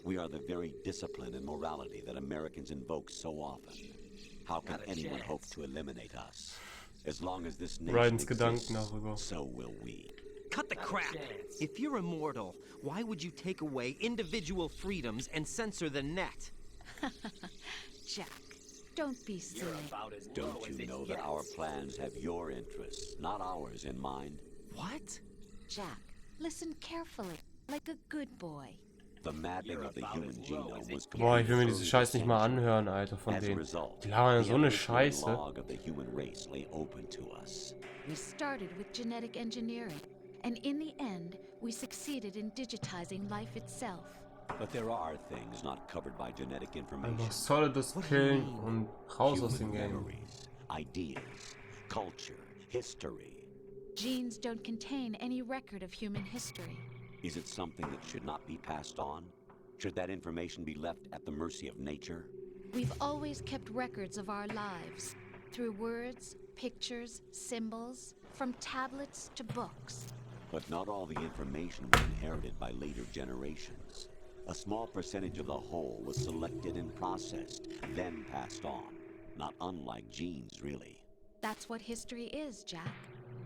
We are the very discipline and morality that Americans invoke so often. How can anyone hope to eliminate us? As long as this nation exists, so will we. Cut the crap! If you're immortal, why would you take away individual freedoms and censor the net? Jack, don't be silly. Don't you know that our plans have your interests, not ours, in mind? What? Jack, listen carefully, like a good boy. The mapping of the human genome was Boah, ich will mir diese Scheiß nicht mal anhören, Alter, von denen. Die labern so eine Scheiße. We started with genetic engineering, and in the end, we succeeded in digitizing life itself. But there are things not covered by genetic information. Einfach solides Killen und raus aus dem Game. Memories, ideas, culture, history. Genes don't contain any record of human history. Is it something that should not be passed on? Should that information be left at the mercy of nature? We've always kept records of our lives, through words, pictures, symbols, from tablets to books. But not all the information was inherited by later generations. A small percentage of the whole was selected and processed, then passed on. Not unlike genes, really. That's what history is, Jack.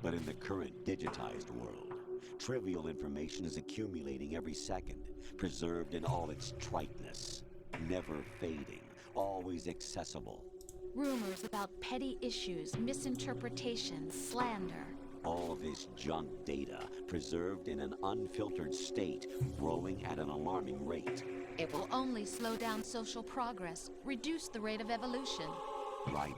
But in the current digitized world, trivial information is accumulating every second, preserved in all its triteness, never fading, always accessible. Rumors about petty issues, misinterpretations, slander. All this junk data, preserved in an unfiltered state, growing at an alarming rate. It will only slow down social progress, reduce the rate of evolution. Right.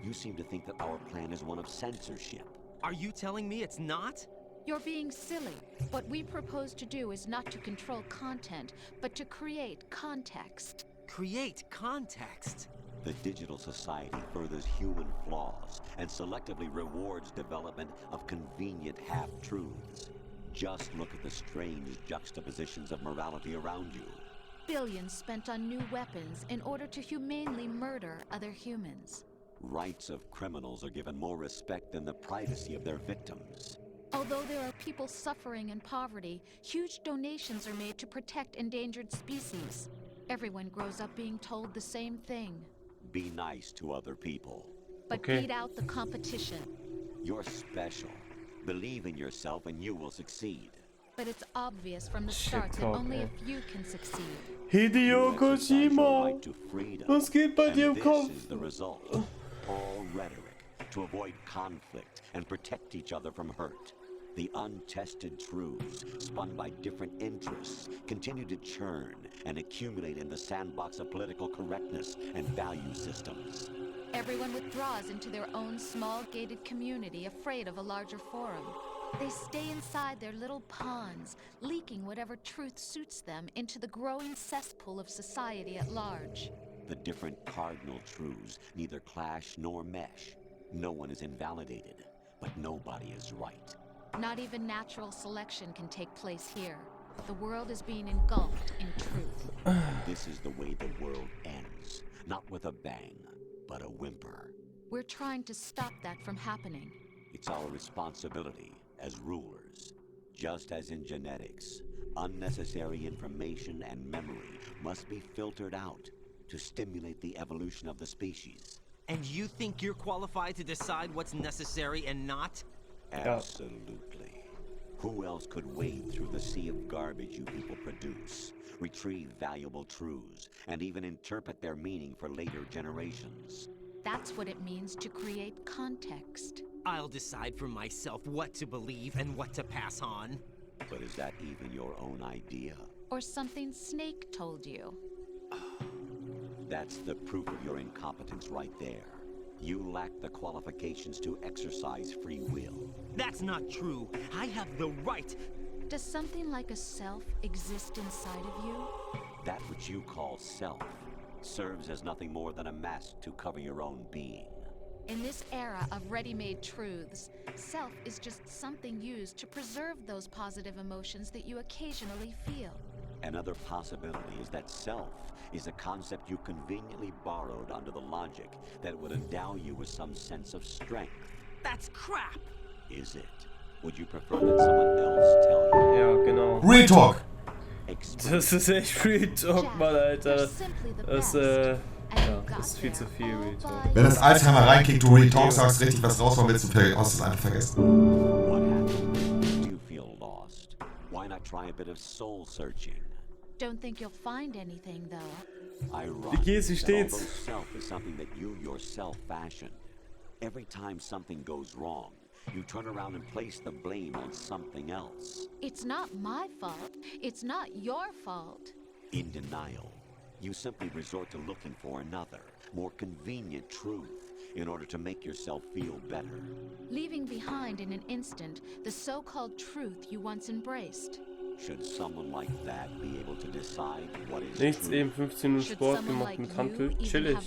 You seem to think that our plan is one of censorship. Are you telling me it's not? You're being silly. What we propose to do is not to control content, but to create context. Create context? The digital society furthers human flaws and selectively rewards development of convenient half-truths. Just look at the strange juxtapositions of morality around you. Billions spent on new weapons in order to humanely murder other humans. Rights of criminals are given more respect than the privacy of their victims. Although there are people suffering in poverty, huge donations are made to protect endangered species. Everyone grows up being told the same thing. Be nice to other people. But beat out the competition. You're special. Believe in yourself and you will succeed. But it's obvious from the start that only a few can succeed. Hideo Kojima! Was geht bei dir im Kopf? This is the result. All rhetoric to avoid conflict and protect each other from hurt. The untested truths, spun by different interests, continue to churn and accumulate in the sandbox of political correctness and value systems. Everyone withdraws into their own small gated community, afraid of a larger forum. They stay inside their little ponds, leaking whatever truth suits them into the growing cesspool of society at large. The different cardinal truths neither clash nor mesh. No one is invalidated, but nobody is right. Not even natural selection can take place here. The world is being engulfed in truth. This is the way the world ends. Not with a bang, but a whimper. We're trying to stop that from happening. It's our responsibility as rulers. Just as in genetics, unnecessary information and memory must be filtered out to stimulate the evolution of the species. And you think you're qualified to decide what's necessary and not? Absolutely. Who else could wade through the sea of garbage you people produce, retrieve valuable truths, and even interpret their meaning for later generations? That's what it means to create context. I'll decide for myself what to believe and what to pass on. But is that even your own idea? Or something Snake told you? That's the proof of your incompetence right there. You lack the qualifications to exercise free will. That's not true. I have the right. Does something like a self exist inside of you? That which you call self serves as nothing more than a mask to cover your own being. In this era of ready-made truths, self is just something used to preserve those positive emotions that you occasionally feel. Another possibility is that self is a concept you conveniently borrowed under the logic that would endow you with some sense of strength. That's crap! Is it? Would you prefer that someone else tell you? Ja, genau. Real Talk! Das ist echt Real Talk, Mann, Alter. Das, ja, das ist viel zu viel Real Talk. Wenn das Alzheimer reinkickt, du Real Talk sagst richtig was raus, willst du hast es einfach vergessen. What happened? Do you feel lost? Why not try a bit of soul searching? Don't think you'll find anything, though. Ironic that although self is something that you yourself fashioned, every time something goes wrong, you turn around and place the blame on something else. It's not my fault. It's not your fault. In denial, you simply resort to looking for another, more convenient truth in order to make yourself feel better. Leaving behind in an instant the so-called truth you once embraced. Should someone like that be able to decide what is Nichts, true? eben 15 Uhr Sport gemacht mit Hantel. Chillig.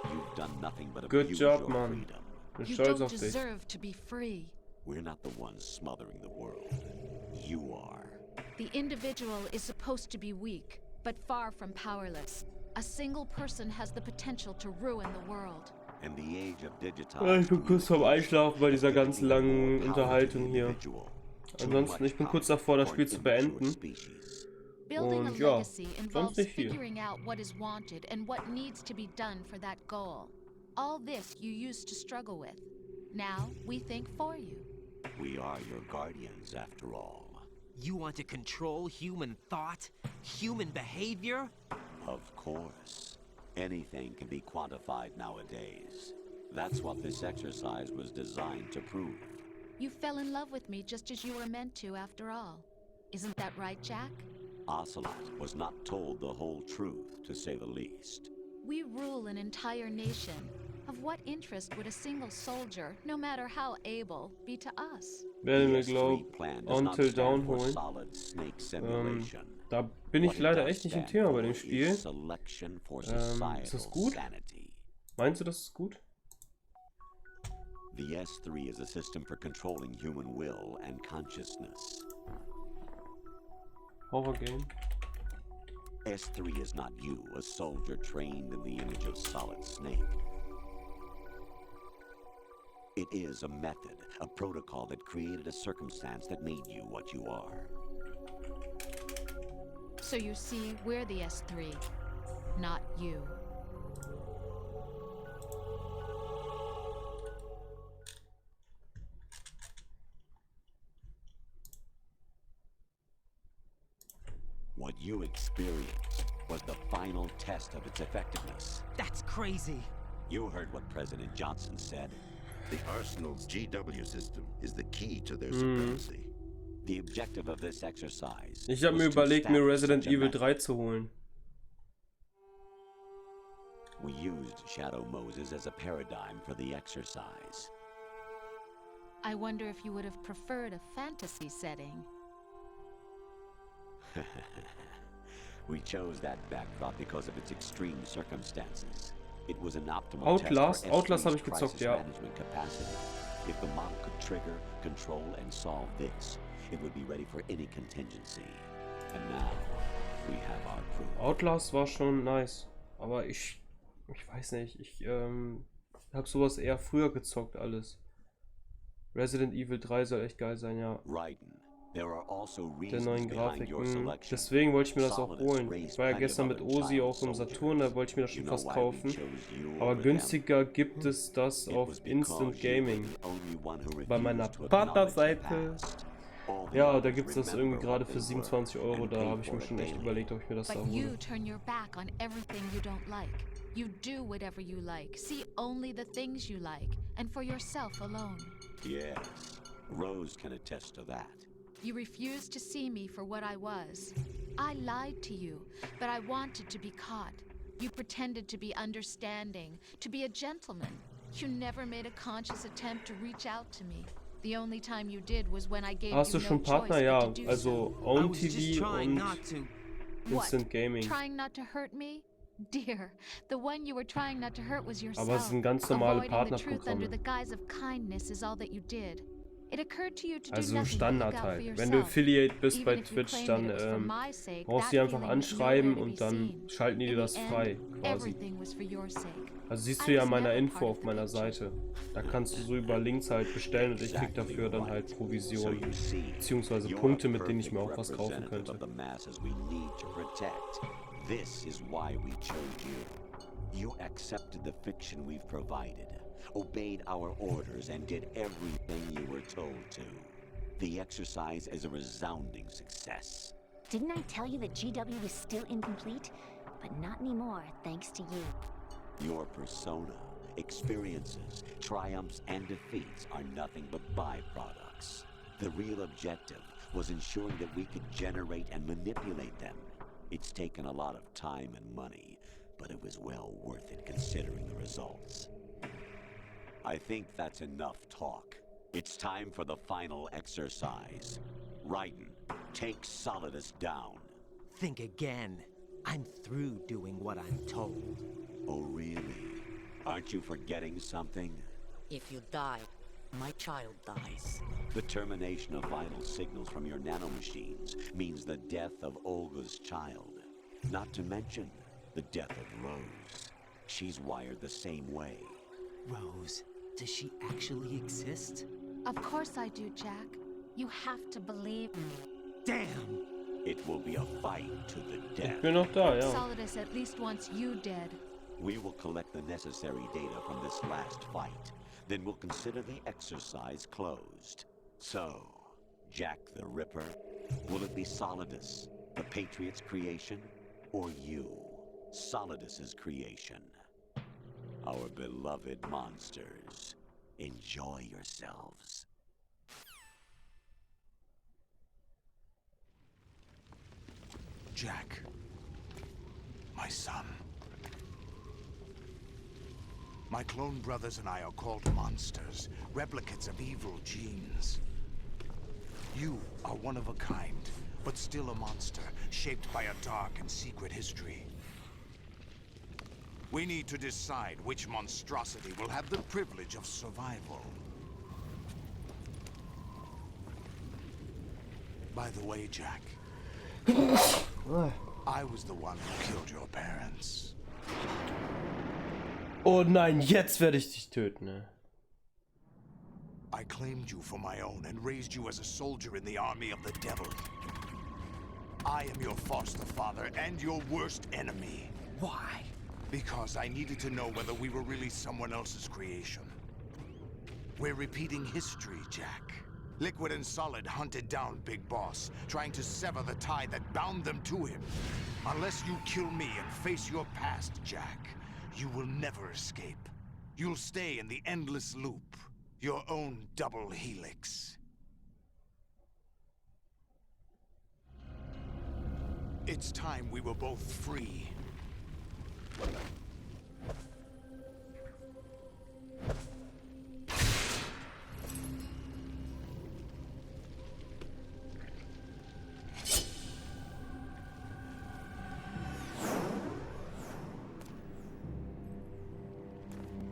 You've done nothing but Good abuse job, your Mann. freedom. Bin You stolz don't auf dich. deserve to be free. We're not the ones smothering the world. You are. The individual is supposed to be weak, but far from powerless. A single person has the potential to ruin the world. In the age of Ja, digitized ich bin kurz vorm Einschlafen bei dieser ganz langen Unterhaltung hier. Ansonsten, ich bin kurz davor, das Spiel zu beenden. Building a Und ja, legacy sonst involves nicht viel. figuring out what is wanted and what needs to be done for that goal. All this you used to struggle with. Now, we think for you. We are your guardians, after all. You want to control human thought? Human behavior? Of course. Anything can be quantified nowadays. That's what this exercise was designed to prove. You fell in love with me just as you were meant to, after all. Isn't that right, Jack? Ocelot was not told the whole truth, to say the least. We rule an entire nation. Of what interest would a single soldier, no matter how able, be to us? Werden wir, glaube Until Dawn holen. Da bin ich leider echt nicht im Thema bei dem Spiel. Ist das gut? Meinst du, das ist gut? The S3 is a system for controlling human will and consciousness. Horror game. S3 is not you, a soldier trained in the image of Solid Snake. It is a method, a protocol that created a circumstance that made you what you are. So you see, we're the S3, not you. What you experienced was the final test of its effectiveness. That's crazy. You heard what President Johnson said. The Arsenal's GW system is the key to their supremacy. The objective of this exercise. Ich habe mir überlegt, mir Resident Evil 3 zu holen. We used Shadow Moses as a paradigm for the exercise. I wonder if you would have preferred a fantasy setting. We chose that backdrop because of its extreme circumstances. It was an optimal Outlast, test for Outlast habe ich S3's gezockt, crisis ja. management capacity. If the model could trigger, control, and solve this, it would be ready for any contingency. And now we have our proof. Outlast war schon nice, aber ich weiß nicht, ich habe sowas eher früher gezockt alles. Resident Evil 3 soll echt geil sein, ja. Der neuen Grafiken. Deswegen wollte ich mir das auch holen. Ich war ja gestern mit Osi auch im Saturn, da wollte ich mir das schon fast kaufen. Aber günstiger gibt es das auf Instant Gaming. Bei meiner Partnerseite. Ja, da gibt es das irgendwie gerade für 27 €. Da habe ich mir schon echt überlegt, ob ich mir das da hole. You do whatever you like. See only the things you like, and for yourself alone. Yes, Rose can attest to that. You refused to see me for what I was. I lied to you, but I wanted to be caught. You pretended to be understanding, to be a gentleman. You never made a conscious attempt to reach out to me. The only time you did was when I gave Hast du you schon no Partner? choice Ja, but to do also so. Own TV und Instant Gaming. Trying not to hurt me? Dear, the one you were trying not to hurt was yourself. Aber es sind ganz normale Avoiding the truth under Partnerprogramme. the guise of kindness is all that you did. It occurred to you to do Also nothing but Standard look out for halt. yourself. Wenn du Affiliate bist Even bei if you Twitch, claimed dann that it was for my sake, brauchst du die that einfach feeling was anschreiben nowhere to und be dann seen. schalten die dir In das the frei, end, quasi. everything was for your sake. Also siehst I du ja was meiner never Info part auf of the meiner picture. Seite. Da kannst du so über Links halt bestellen und ich krieg dafür dann halt Provision, beziehungsweise Punkte, mit denen ich mir auch was kaufen könnte. This is why we chose you. You accepted the fiction we've provided, obeyed our orders, and did everything you were told to. The exercise is a resounding success. Didn't I tell you that GW was still incomplete? But not anymore, thanks to you. Your persona, experiences, triumphs, and defeats are nothing but byproducts. The real objective was ensuring that we could generate and manipulate them. It's taken a lot of time and money, but it was well worth it considering the results. I think that's enough talk. It's time for the final exercise. Raiden, take Solidus down. Think again. I'm through doing what I'm told. Oh, really? Aren't you forgetting something? If you die, my child dies. The termination of vital signals from your nanomachines means the death of Olga's child. Not to mention the death of Rose. She's wired the same way. Rose, does she actually exist? Of course I do, Jack. You have to believe me. Damn! It will be a fight to the death. Ich bin noch da, ja. Solidus at least wants you dead. We will collect the necessary data from this last fight. Then we'll consider the exercise closed. So, Jack the Ripper, will it be Solidus, the Patriot's creation, or you, Solidus's creation? Our beloved monsters, enjoy yourselves. Jack, my son. My clone brothers and I are called monsters, replicates of evil genes. You are one of a kind, but still a monster, shaped by a dark and secret history. We need to decide which monstrosity will have the privilege of survival. By the way, Jack, I was the one who killed your parents. Oh nein, jetzt werde ich dich töten, ne? I claimed you for my own and raised you as a soldier in the army of the devil. I am your foster father and your worst enemy. Why? Because I needed to know whether we were really someone else's creation. We're repeating history, Jack. Liquid and Solid hunted down Big Boss, trying to sever the tie that bound them to him. Unless you kill me and face your past, Jack, you will never escape. You'll stay in the endless loop, your own double helix. It's time we were both free.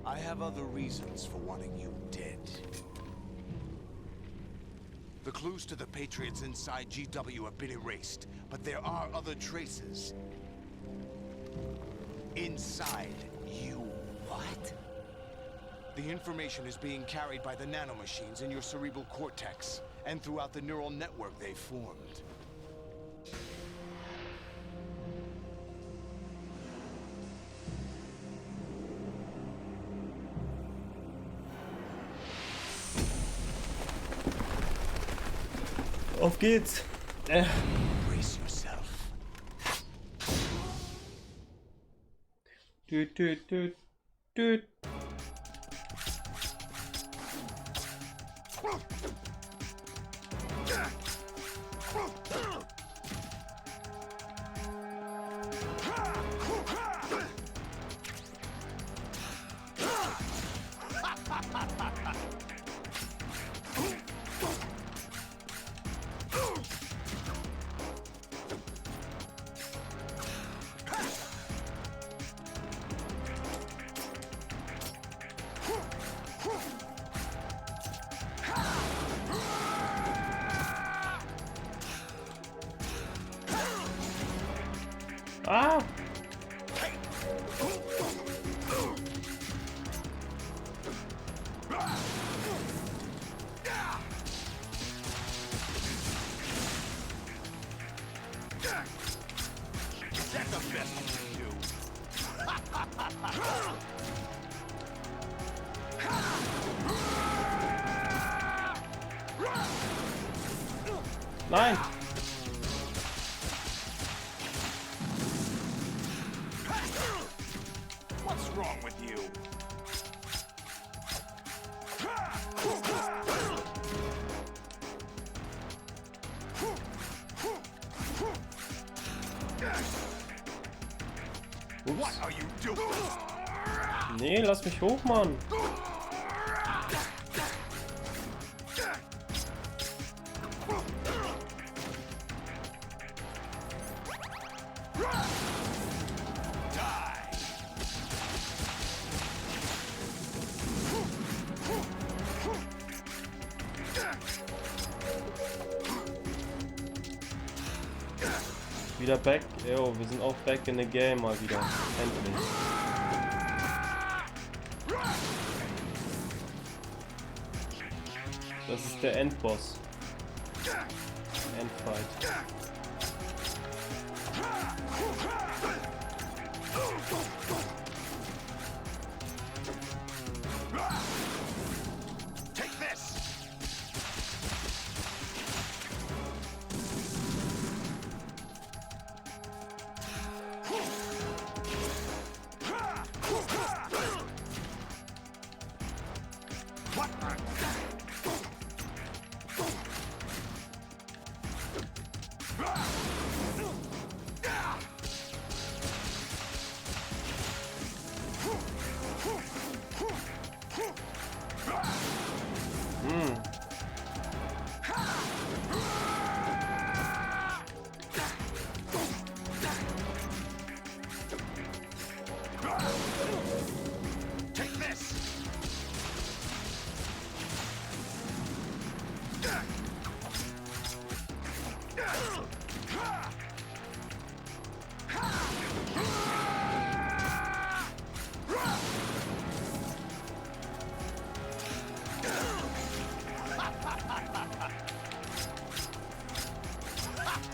I have other reasons for wanting you dead. The clues to the Patriots inside GW have been erased, but there are other traces. Inside you. What? The information is being carried by the nanomachines in your cerebral cortex, and throughout the neural network they formed. Auf geht's. Brace yourself. Düt, düt, düt, düt. Ah! That's the best you can do. Nein! What's wrong with you? What are you doing? Nee, lass mich hoch, Mann. Wieder back. Jo, wir sind auch back in the game mal wieder. Endlich. Das ist der Endboss. Endfight. Take this.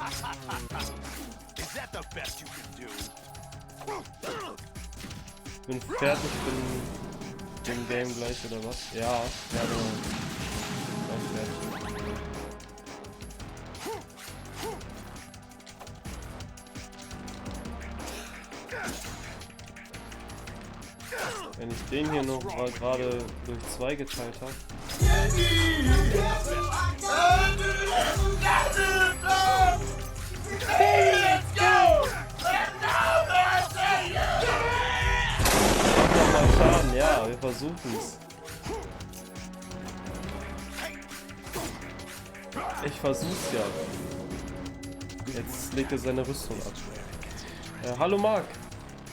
Is that the best you can do? Bin fertig, bin im Game gleich oder was? Ja, ja, genau. Gleich fertig. Wenn ich den hier noch mal gerade durch 2 geteilt habe. Schaden, ja, wir versuchen es. Ich versuch's ja. Jetzt legt er seine Rüstung ab. Hallo Marc,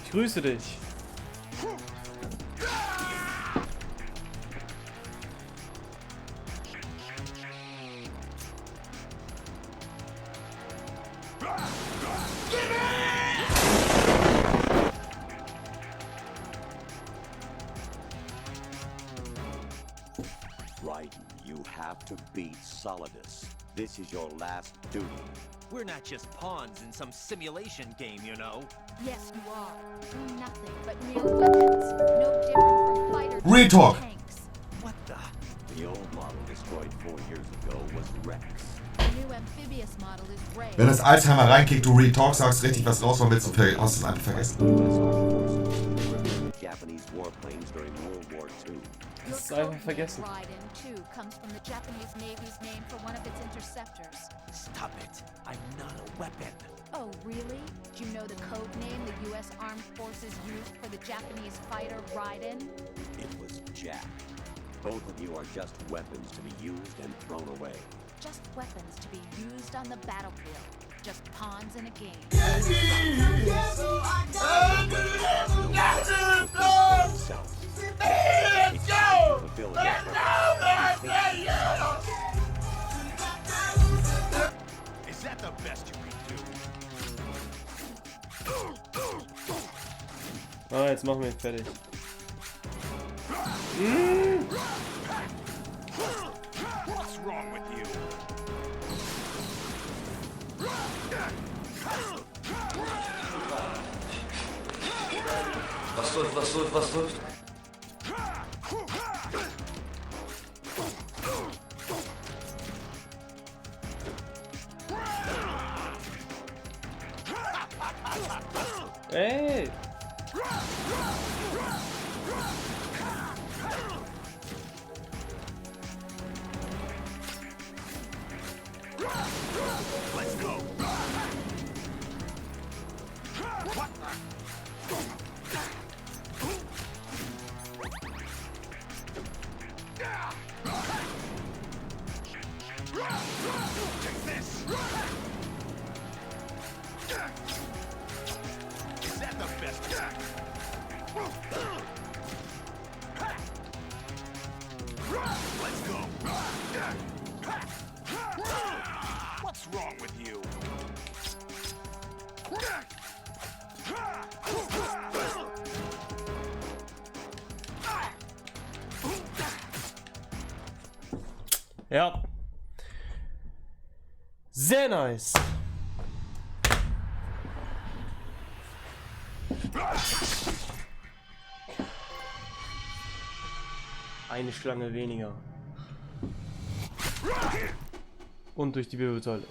ich grüße dich. You have to beat Solidus. This is your last duty. We're not just pawns in some simulation game, you know. Yes, you are. Nothing but mere weapons. No different from fighter Real talk. tanks. What the? The old model destroyed 4 years ago was Rex. The new amphibious model is Ray. Wenn das Alzheimer reinkickt, du Real Talk sagst richtig was raus, willst du hast es einfach vergessen. Japanese warplanes during World War II. Das ist einfach vergessen. Raiden, too, comes from the Japanese Navy's name for one of its interceptors. Stop it. I'm not a weapon. Oh, really? Do you know the code name the U.S. Armed Forces used for the Japanese fighter Raiden? It was Jack. Both of you are just weapons to be used and thrown away. Just weapons to be used on the battlefield. Just pawns in a game. Is that the best you can do? Ah, jetzt machen wir ihn fertig. What's wrong with you? Was läuft, was läuft, was läuft? Ey! Let's go. Take this. Is that the best? Let's go. What's wrong with you? Ja. Sehr nice. Eine Schlange weniger. Und durch die Wirbelsäule.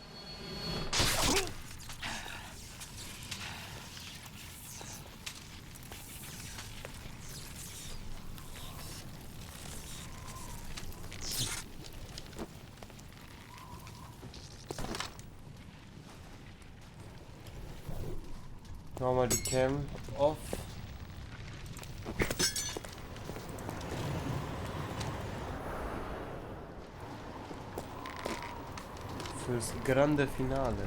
Machen wir die Cam off. Fürs grande Finale.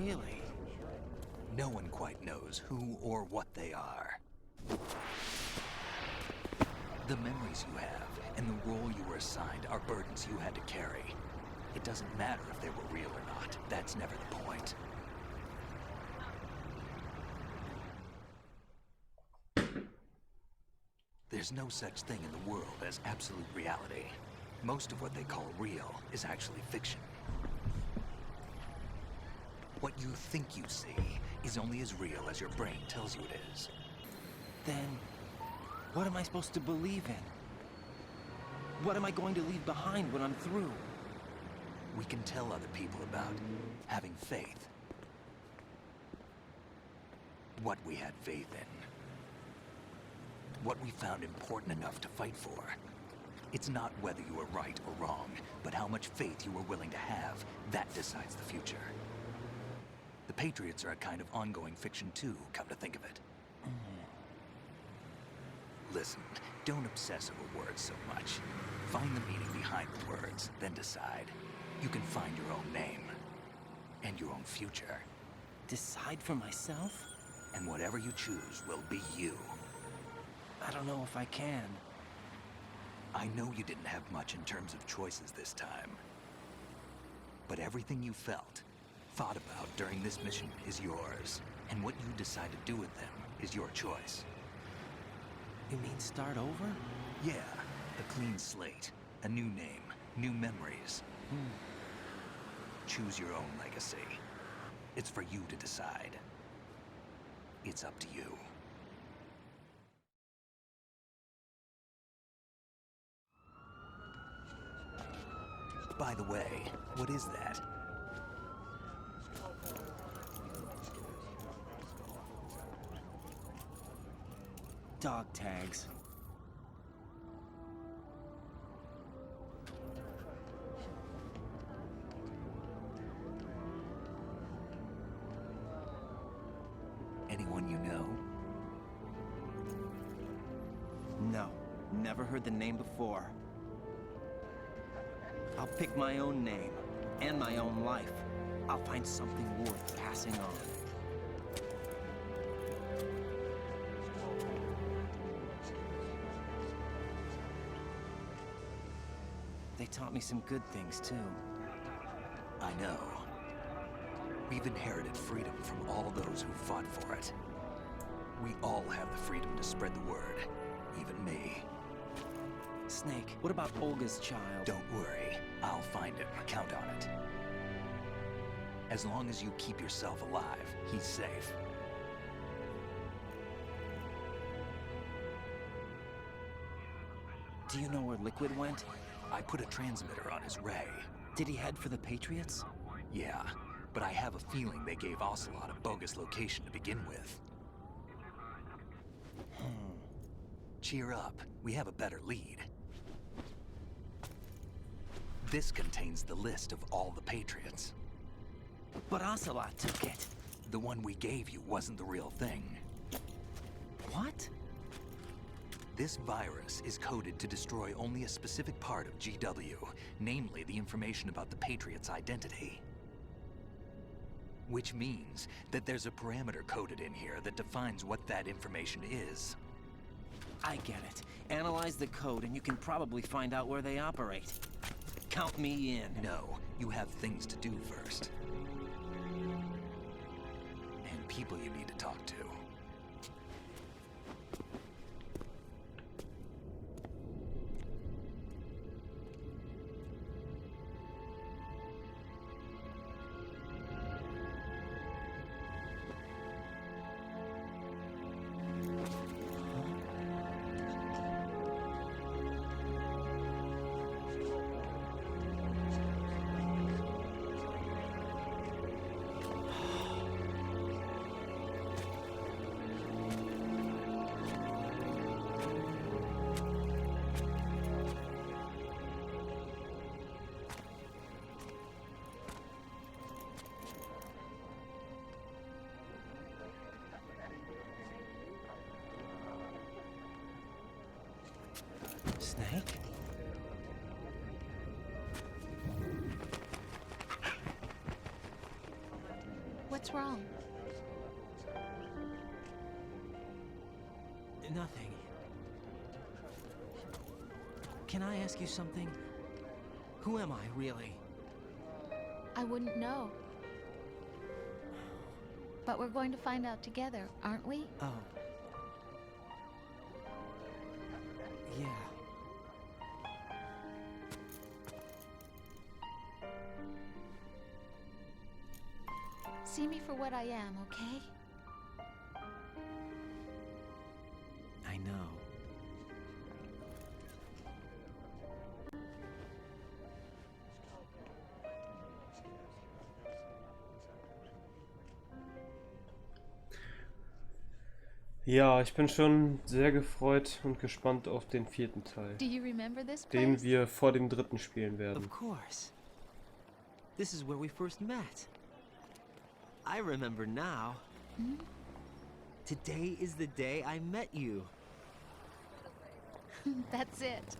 Really? No one quite knows who or what they are. The memories you have and the role you were assigned are burdens you had to carry. It doesn't matter if they were real or not. That's never the point. There's no such thing in the world as absolute reality. Most of what they call real is actually fiction. What you think you see is only as real as your brain tells you it is. Then, what am I supposed to believe in? What am I going to leave behind when I'm through? We can tell other people about having faith. What we had faith in. What we found important enough to fight for. It's not whether you were right or wrong, but how much faith you were willing to have. That decides the future. The Patriots are a kind of ongoing fiction too, come to think of it. Listen, don't obsess over words so much. Find the meaning behind the words, then decide. You can find your own name. And your own future. Decide for myself? And whatever you choose will be you. I don't know if I can. I know you didn't have much in terms of choices this time. But everything you felt, thought about during this mission is yours. And what you decide to do with them is your choice. You mean start over? Yeah, a clean slate, a new name, new memories. Choose your own legacy. It's for you to decide. It's up to you. By the way, what is that? Dog tags. Anyone you know? No, never heard the name before. I'll pick my own name, and my own life. I'll find something worth passing on. They taught me some good things, too. I know. We've inherited freedom from all those who fought for it. We all have the freedom to spread the word, even me. Snake, what about Olga's child? Don't worry, I'll find him, count on it. As long as you keep yourself alive, he's safe. Do you know where Liquid went? I put a transmitter on his ray. Did he head for the Patriots? Yeah, but I have a feeling they gave Ocelot a bogus location to begin with. Cheer up, we have a better lead. This contains the list of all the Patriots. But Ocelot took it. The one we gave you wasn't the real thing. What? This virus is coded to destroy only a specific part of GW, namely the information about the Patriots' identity. Which means that there's a parameter coded in here that defines what that information is. I get it. Analyze the code and you can probably find out where they operate. Count me in. No, you have things to do first. And people you need to talk to. Snake? What's What's wrong? Nothing. Can I ask you something? Who am I, really? I wouldn't know. But we're going to find out together, aren't we? Oh. Yeah. See me for what I am, okay? I know. Ja, ich bin schon sehr gefreut und gespannt auf den 4. Teil, Do you remember this den place? wir vor dem 3. spielen werden. Of course. This is where we first met. I remember now. Hmm? Today is the day I met you. That's it.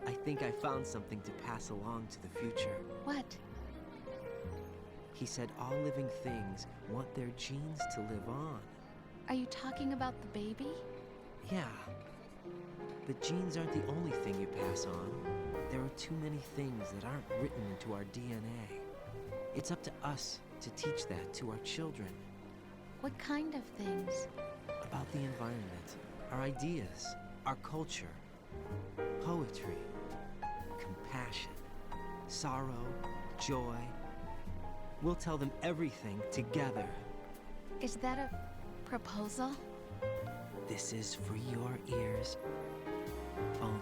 I think I found something to pass along to the future. What? He said all living things want their genes to live on. Are you talking about the baby? Yeah. But genes aren't the only thing you pass on. There are too many things that aren't written into our DNA. It's up to us to teach that to our children. What kind of things? About the environment, our ideas, our culture, poetry, compassion, sorrow, joy. We'll tell them everything together. Is that a proposal? This is for your ears only.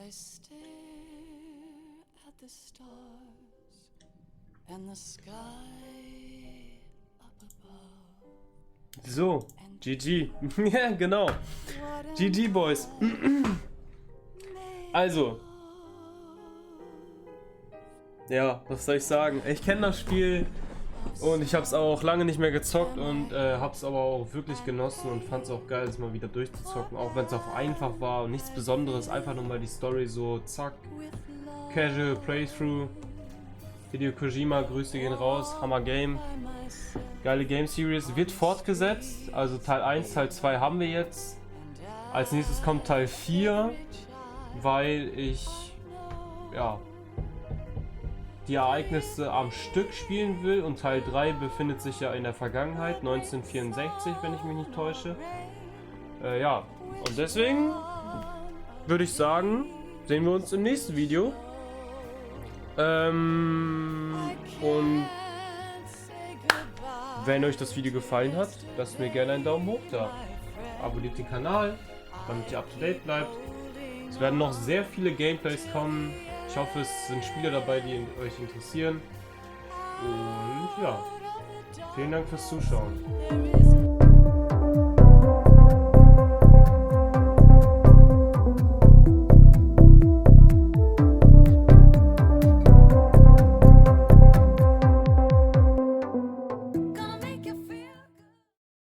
I stare at the stars and the sky up above. So, GG. Ja, genau. GG, Boys. Also. Ja, was soll ich sagen? Ich kenne das Spiel und ich habe es auch lange nicht mehr gezockt und habe es aber auch wirklich genossen und fand es auch geil, es mal wieder durchzuzocken. Auch wenn es auch einfach war und nichts Besonderes. Einfach nur mal die Story so, zack. Casual Playthrough. Hideo Kojima, Grüße gehen raus. Hammer Game. Geile Game Series. Wird fortgesetzt. Also Teil 1, Teil 2 haben wir jetzt. Als nächstes kommt Teil 4. Weil ich, ja, die Ereignisse am Stück spielen will. Und Teil 3 befindet sich ja in der Vergangenheit. 1964, wenn ich mich nicht täusche. Ja, und deswegen würde ich sagen, sehen wir uns im nächsten Video. Und wenn euch das Video gefallen hat, lasst mir gerne einen Daumen hoch da. Abonniert den Kanal, damit ihr up to date bleibt. Es werden noch sehr viele Gameplays kommen. Ich hoffe, es sind Spiele dabei, die euch interessieren. Und ja, vielen Dank fürs Zuschauen.